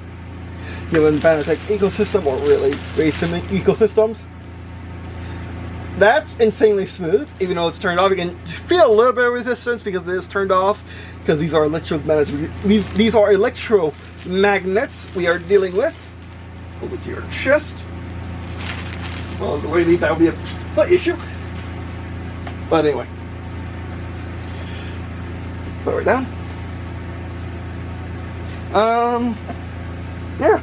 Given Fanatic's ecosystem, or really Ryzen ecosystems. That's insanely smooth, even though it's turned off. You can feel a little bit of resistance because it is turned off, because these are electromagnets. These are electromagnets we are dealing with. Over to your chest. Well, the way that would be a slight issue. But anyway. Lower it down. Yeah.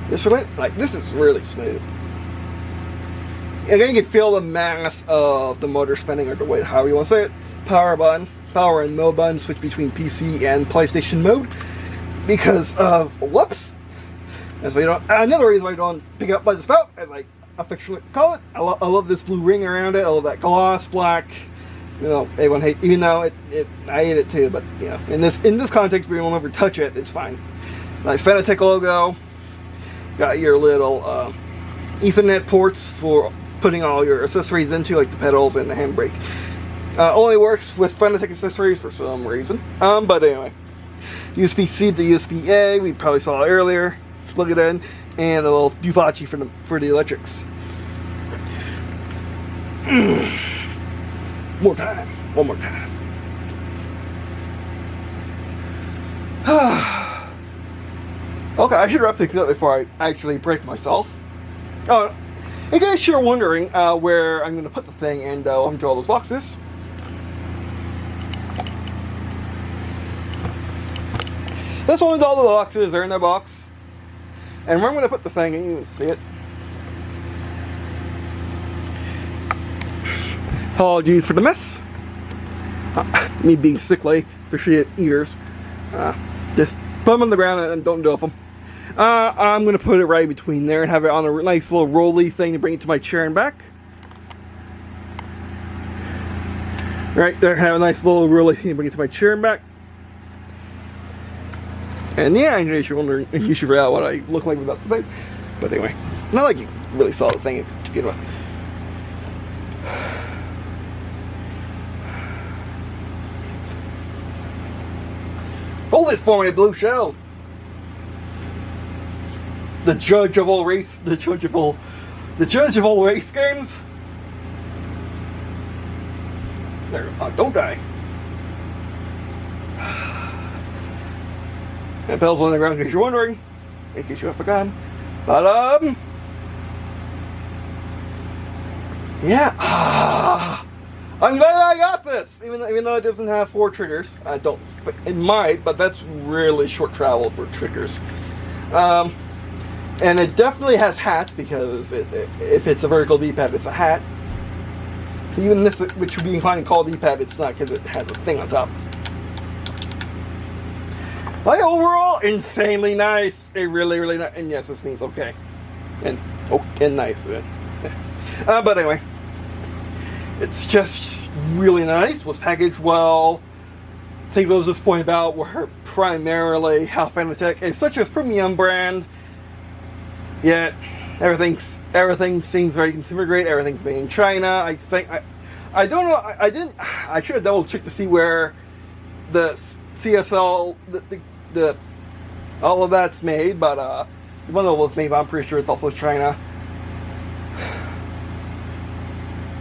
This is really smooth. Again, you can feel the mass of the motor spinning, or the way, however you want to say it. Power and mode button, switch between PC and PlayStation mode. Because of, whoops. And so another reason why I don't pick it up by the spout, as I affectionately call it. I love this blue ring around it. I love that gloss black. You know, everyone hates, even though I hate it too, but you know, in this context, we won't ever touch it. It's fine. Nice Fanatic logo. Got your little Ethernet ports for putting all your accessories into, like the pedals and the handbrake. Only works with Fanatic accessories for some reason. But anyway, USB-C to USB-A. We probably saw it earlier. Plug it in, and a little Bufachi for the electrics. One more time. Okay, I should wrap things up before I actually break myself. Oh, in case you're wondering where I'm going to put the thing and onto all those boxes. This one's all the boxes. They're in the box. And where I'm going to put the thing, and you can see it. Apologies for the mess. Me being sickly, especially at ears. Just put them on the ground and don't dope them. I'm going to put it right between there and have it on a nice little rolly thing to bring it to my chair and back. Right there, have a nice little rolly thing to bring it to my chair and back. And yeah, in case you're wondering, you should figure out what I look like without the thing. But anyway, not like you really saw the thing to begin with. Hold it for me, Blue Shell. The judge of all race games. There, don't die. And pedals on the ground, in case you're wondering, in case you have forgotten. But yeah. I'm glad I got this, even though it doesn't have 4 triggers. I don't think it might, but that's really short travel for triggers. And it definitely has hats, because if it's a vertical D-pad, it's a hat. So even this, which would be inclined to call D-pad, it's not, because it has a thing on top. Like overall, insanely nice. It really, really nice. And yes, this means okay. And nice. But anyway, it's just really nice. Was packaged well. Things I was disappointed about were primarily how Fanatic is such a premium brand. Yet everything seems very consumer grade. Everything's made in China. I don't know. I should have double checked to see where the CSL the all of that's made, but one of those made. But I'm pretty sure it's also China.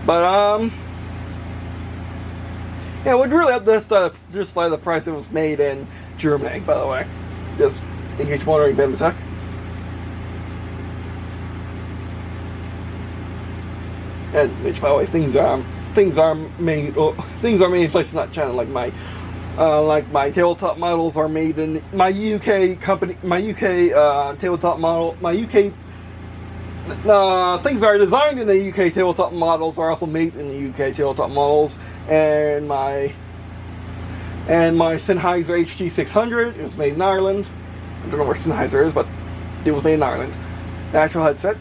But yeah, would really have this just like the price it was made in Germany, by the way. Just in case you're wondering, Fanatic. And which, by the way, things are made in places not China. Like my tabletop models are made in my UK company. My UK tabletop model. My UK things are designed in the UK tabletop models are also made in the UK tabletop models. And my Sennheiser HG600 is made in Ireland. I don't know where Sennheiser is, but it was made in Ireland. The actual headset.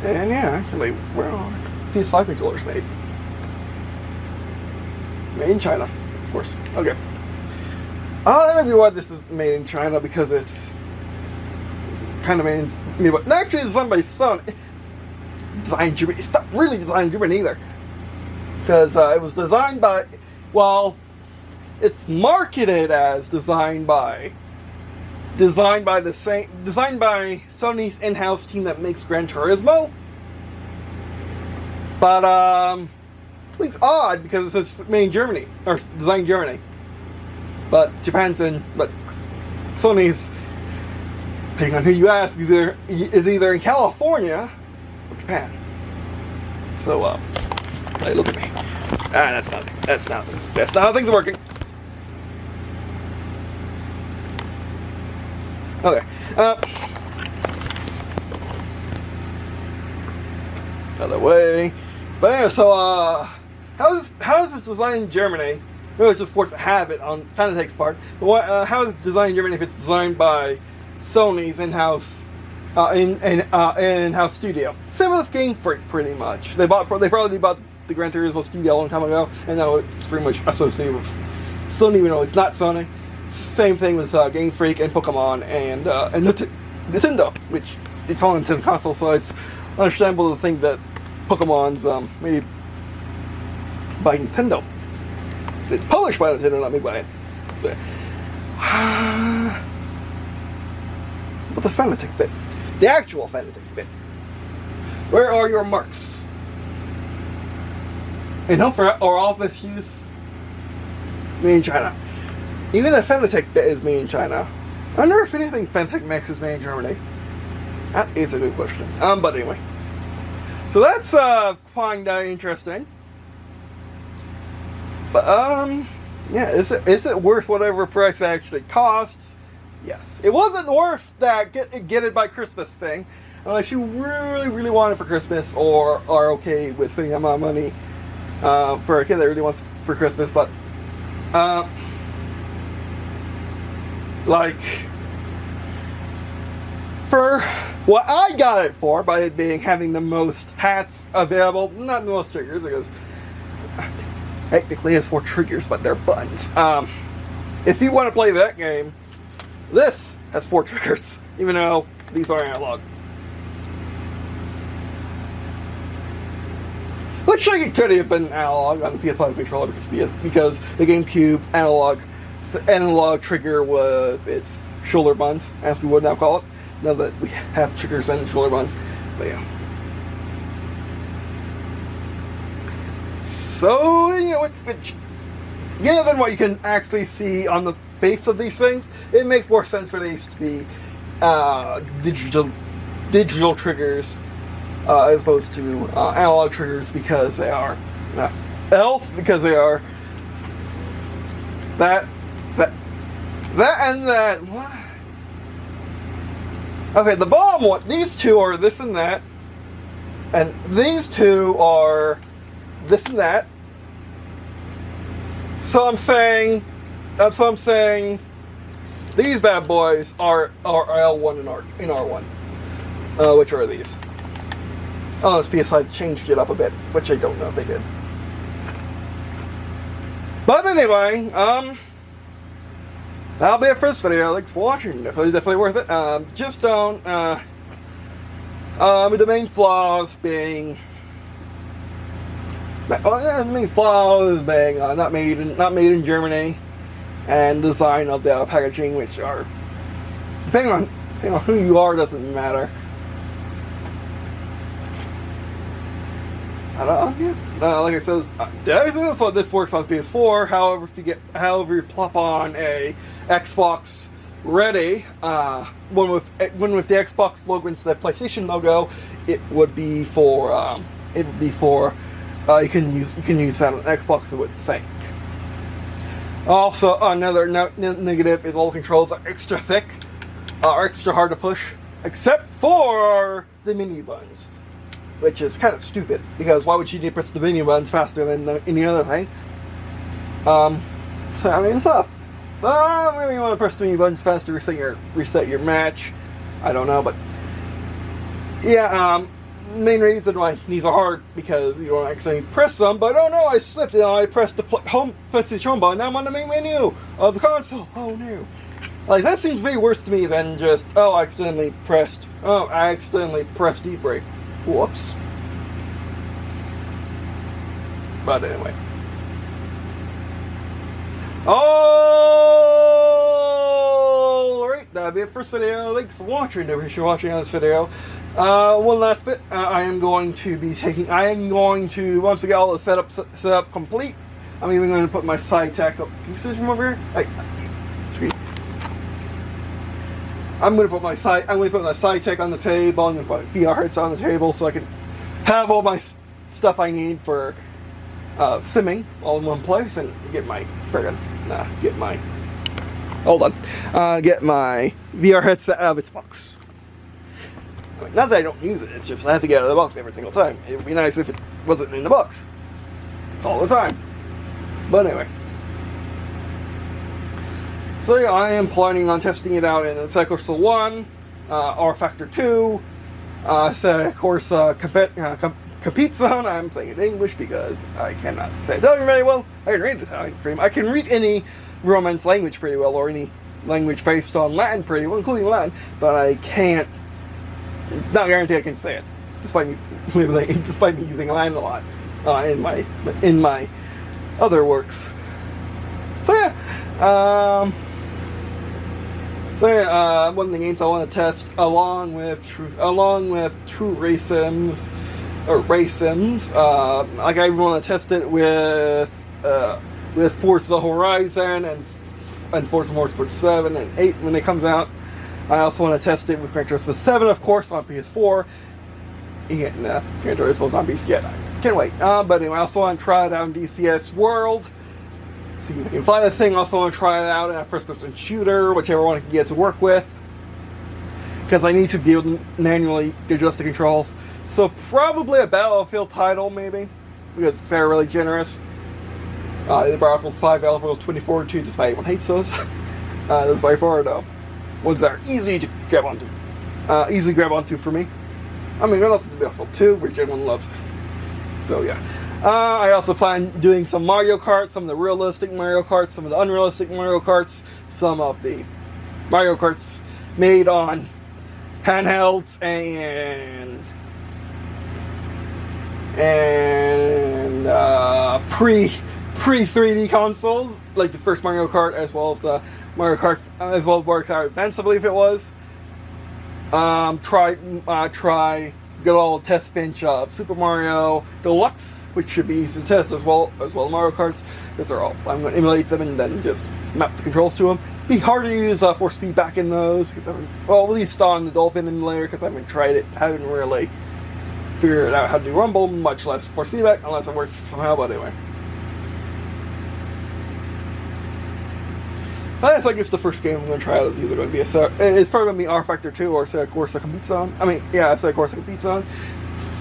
And yeah, actually, where are Ps5 controllers made? Made in China, of course. Okay. That may be why this is made in China, because it's kind of made in, but not actually designed by Sony. Designed Germany. It's not really designed in Germany either, because it was designed by, well, it's marketed as designed by Sony's in-house team that makes Gran Turismo. But it's odd because it says made in Germany or designed in Germany, but Sony's, depending on who you ask, is either in California or Japan. So hey, look at me. That's not how things are working. Okay. Other way. But yeah, so how is this designed in Germany? Well, it's just forced to have it on Fanatic's part. But how is it designed in Germany if it's designed by Sony's in-house in-house studio? Same with Game Freak, pretty much. They probably bought the Gran Turismo studio a long time ago, and now it's pretty much associated with Sony, even though it's not Sony. Same thing with Game Freak and Pokemon and Nintendo, which it's all Nintendo console, so it's understandable to think that Pokemon's maybe by Nintendo. It's published by Nintendo, not made by it. So, but the Fanatic bit, the actual Fanatic bit, where are your marks? And home for or office use, made in China. Even the Fanatic bit is made in China. I wonder if anything Fanatic makes is made in Germany. That is a good question. But anyway. So that's quite interesting. But yeah, is it worth whatever price it actually costs? Yes. It wasn't worth that get it by Christmas thing, unless you really, really want it for Christmas or are okay with spending that amount of money for a kid that really wants it for Christmas. But like, for what I got it for, by it being having the most hats available, not the most triggers, because technically it has 4 triggers, but they're buttons. If you want to play that game, this has 4 triggers, even though these are analog. Which it could have been analog on the Ps5 controller because the GameCube analog trigger was its shoulder buttons, as we would now call it. Now that we have triggers and shoulder buttons, but yeah. So given what you can actually see on the face of these things, it makes more sense for these to be digital triggers as opposed to analog triggers, because they are because they are that and that. What? Okay, the bottom one, these two are this and that, and these two are this and that. So I'm saying, these bad boys are L1 in R1. Which are these? Oh, this PS5 changed it up a bit, which I don't know if they did. But anyway, that'll be it for this video. Thanks for watching. Definitely worth it. Just don't. The main flaws being. The main flaws being not made in Germany, and design of the packaging, which are depending on who you are, doesn't matter. I don't know. Yeah. Like I said, that's what this works on PS4. However, you plop on a Xbox Ready, one with the Xbox logo instead of PlayStation logo, it would be for you can use that on Xbox, I would think. Also, another negative is all the controls are extra thick, are extra hard to push, except for the menu buttons, which is kind of stupid, because why would you need to press the menu buttons faster than any other thing? So I mean, it's tough. Maybe you want to press the menu buttons faster, reset your match. I don't know, but yeah. Main reason why these are hard because you don't accidentally press them. But oh no, I slipped and I pressed the PlayStation home button. Now I'm on the main menu of the console. Oh no! Like that seems way worse to me than just I accidentally pressed D brake. Whoops. But anyway. Alright, that'll be it for this video. Thanks for watching. If you're watching this video. One last bit. I am going to once we get all the setup complete, I'm even going to put my side tech up. Can you see this from over here? I'm going to put my side tech on the table. I'm going to put VR heads on the table so I can have all my stuff I need for simming all in one place and get my VR headset out of its box. I mean, not that I don't use it, it's just I have to get it out of the box every single time. It would be nice if it wasn't in the box all the time. But anyway. So yeah, I am planning on testing it out in the CSL Corsa 1, R Factor 2, CSL Corsa Compete Zone. I'm saying it in English because I cannot say Italian very well. I can read Italian pretty much. I can read any Romance language pretty well, or any language based on Latin pretty well, including Latin, but I can't. Not guarantee I can say it, despite me using Latin a lot in my other works. So yeah, one of the games I want to test along with True Race Sims or Race Sims. Like I want to test it with Forza Horizon and Forza Motorsport 7 and 8 when it comes out. I also want to test it with Gran Turismo 7, of course, on PS4. Gran Turismo's on PC yet. I can't wait. But anyway, I also want to try it out in DCS World. See if I can fly the thing. I also want to try it out in a first-person shooter, whichever one I can get to work with. Because I need to be able to manually adjust the controls. So probably a Battlefield title, maybe. Because they're really generous. The Battlefield 5, Battlefield 2042, despite everyone hates those. Those by far, though. Ones that are easy to grab onto. Easily grab onto for me. I mean, what else is the Battlefield 2, which everyone loves. So, yeah. I also plan doing some Mario Kart, some of the realistic Mario Karts, some of the unrealistic Mario Karts, some of the Mario Karts made on handhelds and pre 3D consoles, like the first Mario Kart, as well as the Mario Kart Advance, I believe it was. Try good old test bench of Super Mario Deluxe, which should be easy to test, as well Mario Karts, because I'm going to emulate them and then just map the controls to them. Be hard to use force feedback in those, because at least on the Dolphin emulator, because I haven't tried it, haven't really figured out how to do Rumble, much less force feedback, unless it works somehow. But anyway. So I guess the first game I'm going to try out is either going to be it's probably going to be R Factor 2 or CSL Corsa Compete Zone. I mean, yeah, CSL Corsa Compete Zone.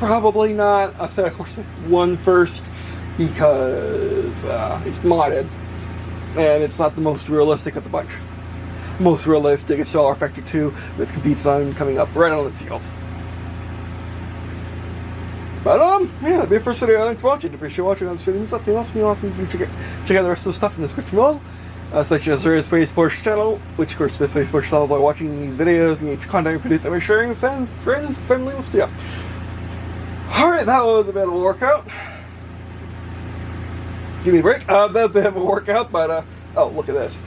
Probably not a CSL Corsa 1 first, because it's modded. and it's not the most realistic of the bunch. Most realistic is Solar Factor 2, which competes on coming up right on its heels. But yeah, that'll be it for this video. Thanks for watching. Appreciate watching on this video. Something else you want, you can check out the rest of the stuff in the description below. Such as there is Ps4 channel, which of course this Ps4 channel by watching these videos and each content I produce and sharing with friends, family, and stuff. Alright, that was a bit of a workout. Give me a break. That was a bit of a workout, but oh, look at this.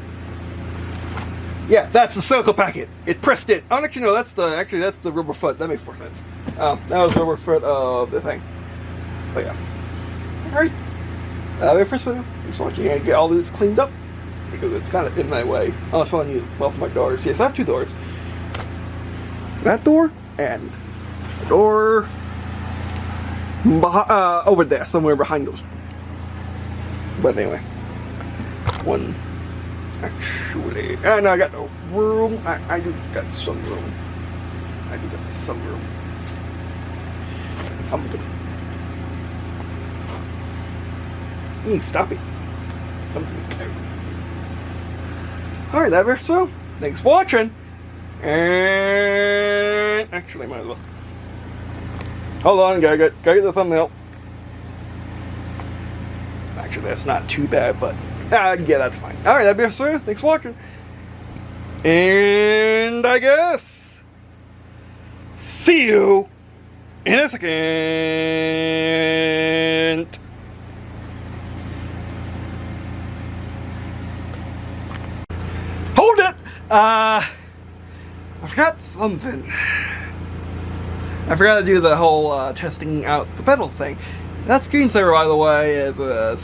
Yeah, that's the silicone packet. It pressed it. Oh, actually, no, that's the rubber foot. That makes more sense. That was the rubber foot of the thing. But yeah. Alright. Wait for a second. Just watching and get all this cleaned up because it's kind of in my way. Unless I want to use both my doors. Yes, I have two doors. That door and the door over there, somewhere behind those. But anyway, one. Actually, no, I got no room. I do got some room. I do got some room. I'm good. You stop it. Alright, that works so. Thanks for watching. And actually, might as well. Hold on, gotta get the thumbnail. Actually, that's not too bad, but yeah, that's fine. Alright, that'd be it, sir. Thanks for watching. And I guess see you in a second. Hold it! I forgot something. I forgot to do the whole testing out the pedal thing. That screensaver, by the way, is a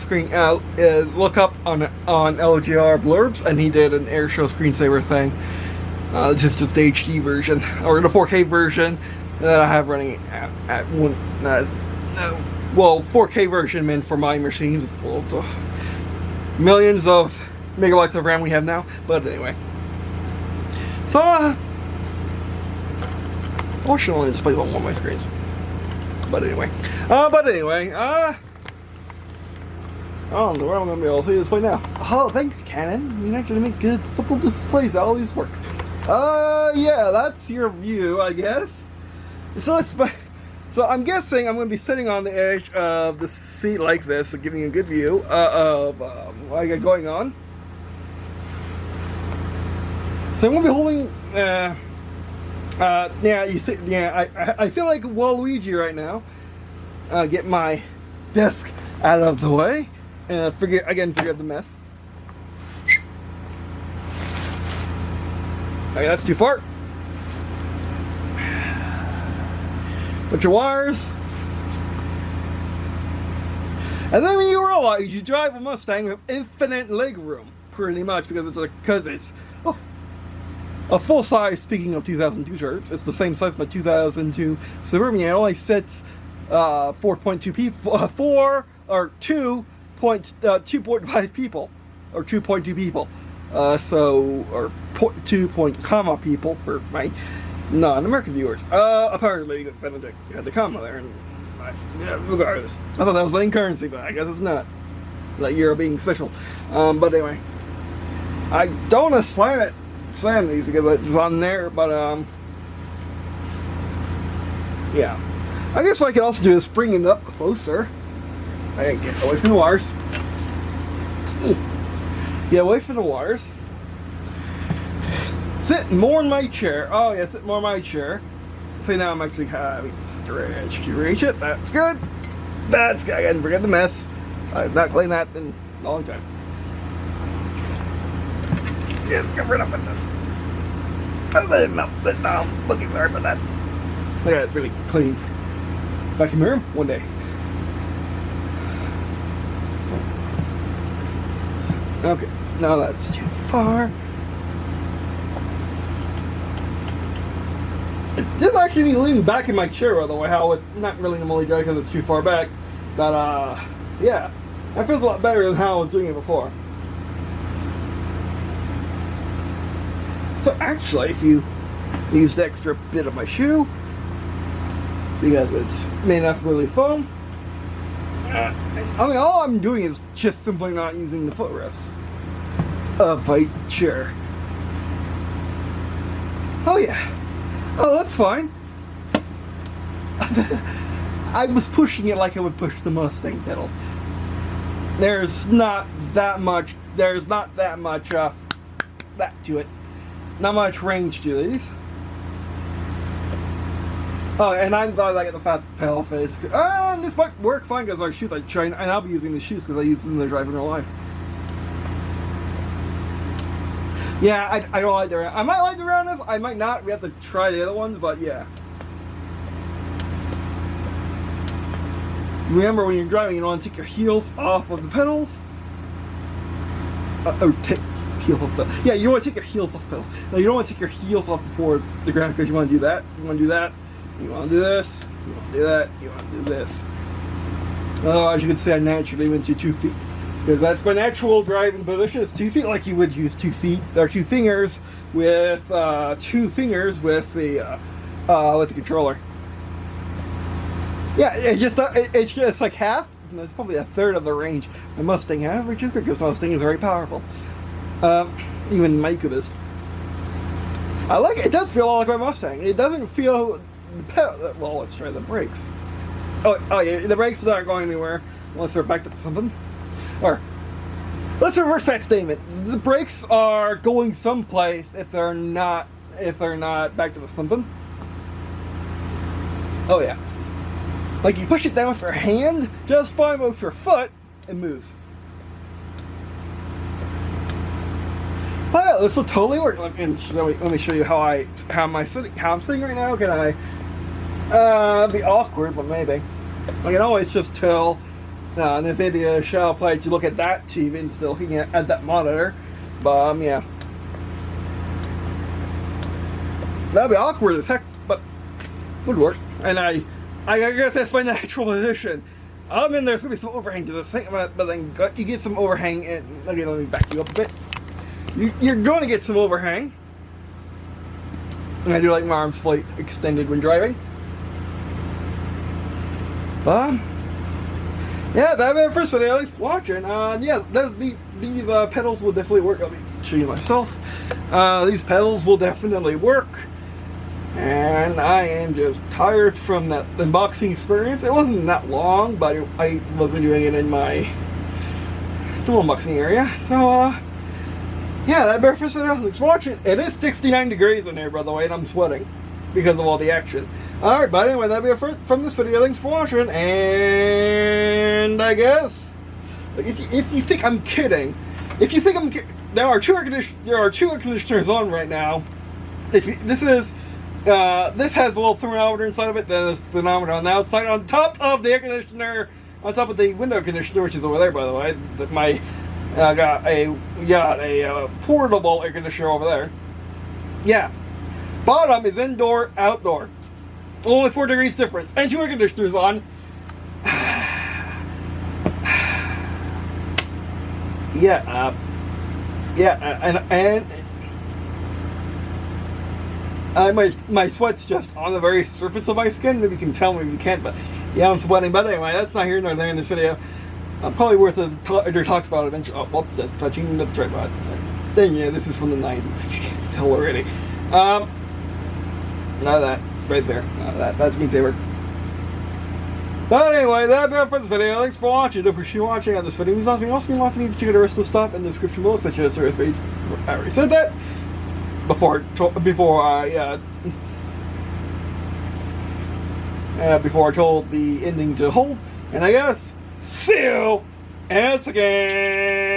look up on LGR blurbs, and he did an airshow screensaver thing. This is just the HD version, or the 4K version that I have running at one. Well, 4K version meant for my machines, full of millions of megabytes of RAM we have now. But anyway, so fortunately, it displays on one of my screens. But anyway, I don't know where I'm gonna be able to see this display now. Oh, thanks, Canon. You actually make good football displays that always work. Yeah, that's your view, I guess. So I'm guessing I'm gonna be sitting on the edge of the seat like this, so giving you a good view of what I got going on. So I'm gonna be holding. Yeah, you see, yeah, I feel like Waluigi right now. Get my desk out of the way, and forget the mess. Okay, that's too far. Bunch of wires. And then when you realize you drive a Mustang with infinite leg room, pretty much, because it's a full size, speaking of 2002 shirts, it's the same size as my 2002 Suburban. It only sits 4.2 people, 4 or 2.5 people, or 2.2 people. Or 2 comma people for my non-American viewers. Apparently, because Fanatic had the comma there, and yeah, regardless. I thought that was lane currency, but I guess it's not. Like you're being special. But anyway, I don't want to slam these because it's on there, but yeah, I guess what I could also do is bring it up closer. I can get away from the wires. Get away from the wires. Sit more in my chair. Oh yeah, sit more in my chair. See, now I'm actually having to reach it. That's good. That's good. I didn't forget the mess. I've not cleaned that in a long time. Yes, get rid of it. No, looking sorry about that. I got it really clean. Vacuum room one day. Okay, no, that's too far. It did actually lean back in my chair, by the way. How it not really normally dry because it's too far back, but yeah, that feels a lot better than how I was doing it before. So actually, if you use the extra bit of my shoe, because it's made out of really foam, I mean, all I'm doing is just simply not using the footrests. Fight chair. Oh yeah. Oh, that's fine. I was pushing it like I would push the Mustang pedal. There's not that much that to it. Not much range to these. Oh, and I'm glad I got the fat pedal face. This might work fine because our shoes I train, and I'll be using the shoes because I use them to drive in real life. Yeah, I don't like the round. I might like the roundness, I might not. We have to try the other ones, but yeah. Remember, when you're driving, you don't want to take your heels off of the pedals. Take heels off the. Yeah, you don't want to take your heels off the pedals. No, you don't want to take your heels off the ground because you want to do that. You want to do that. You want to do this. You want to do that. You want to do this. As you can see, I naturally went to 2 feet because that's my natural driving position. It's 2 feet, like you would use 2 feet or 2 fingers with 2 fingers with the controller. Yeah, it's just like half. It's probably a third of the range the Mustang has, which is good because Mustang is very powerful. Even my Cubist. I like it. It does feel a lot like my Mustang. It doesn't feel well. Let's try the brakes. Oh yeah, the brakes aren't going anywhere unless they're backed up to something. Or let's reverse that statement. The brakes are going someplace if they're not backed up to something. Oh yeah. Like you push it down with your hand, just fine, but with your foot, it moves. Oh yeah, this will totally work. Let me show you how I'm sitting right now. Can I be awkward, but maybe. I can always just tell NVIDIA shall play to look at that TV instead of looking at that monitor. But yeah. That'd be awkward as heck, but would work. And I guess that's my natural position. There's gonna be some overhang to this thing, but then you get some overhang, and let me back you up a bit. You're going to get some overhang. And I do like my arms fully extended when driving. Yeah, that'd be the first video. Thanks for watching. Yeah, these pedals will definitely work. Let me show you myself. These pedals will definitely work. And I am just tired from that unboxing experience. It wasn't that long, but I wasn't doing it in my tool unboxing area. So, yeah, that'd be our first video. Thanks for watching. It is 69 degrees in here, by the way, and I'm sweating because of all the action. Alright, but anyway, that'd be it from this video. Thanks for watching, and I guess, like, if you think I'm kidding, there are two air conditioners on right now. This has a little thermometer inside of it. There's a thermometer on the outside, on top of the air conditioner, on top of the window conditioner, which is over there, by the way. Got a portable air conditioner over there. Yeah. Bottom is indoor, outdoor. Only 4 degrees difference, and 2 air conditioners on. And my sweat's just on the very surface of my skin. Maybe you can tell, maybe you can't, but yeah, I'm sweating. But anyway, that's not here nor there in this video. Probably worth a talks about it eventually. Oh, whoops, that's touching the tripod. Then yeah, this is from the 90s. You can tell already. Not that. Right there. That's me saver. But anyway, that's it for this video. Thanks for watching. Don't appreciate watching on this video. There's nothing else. Lots of check out the rest of the stuff in the description below, such as service base. I already said that before I told the ending to hold. And I guess see you in a second.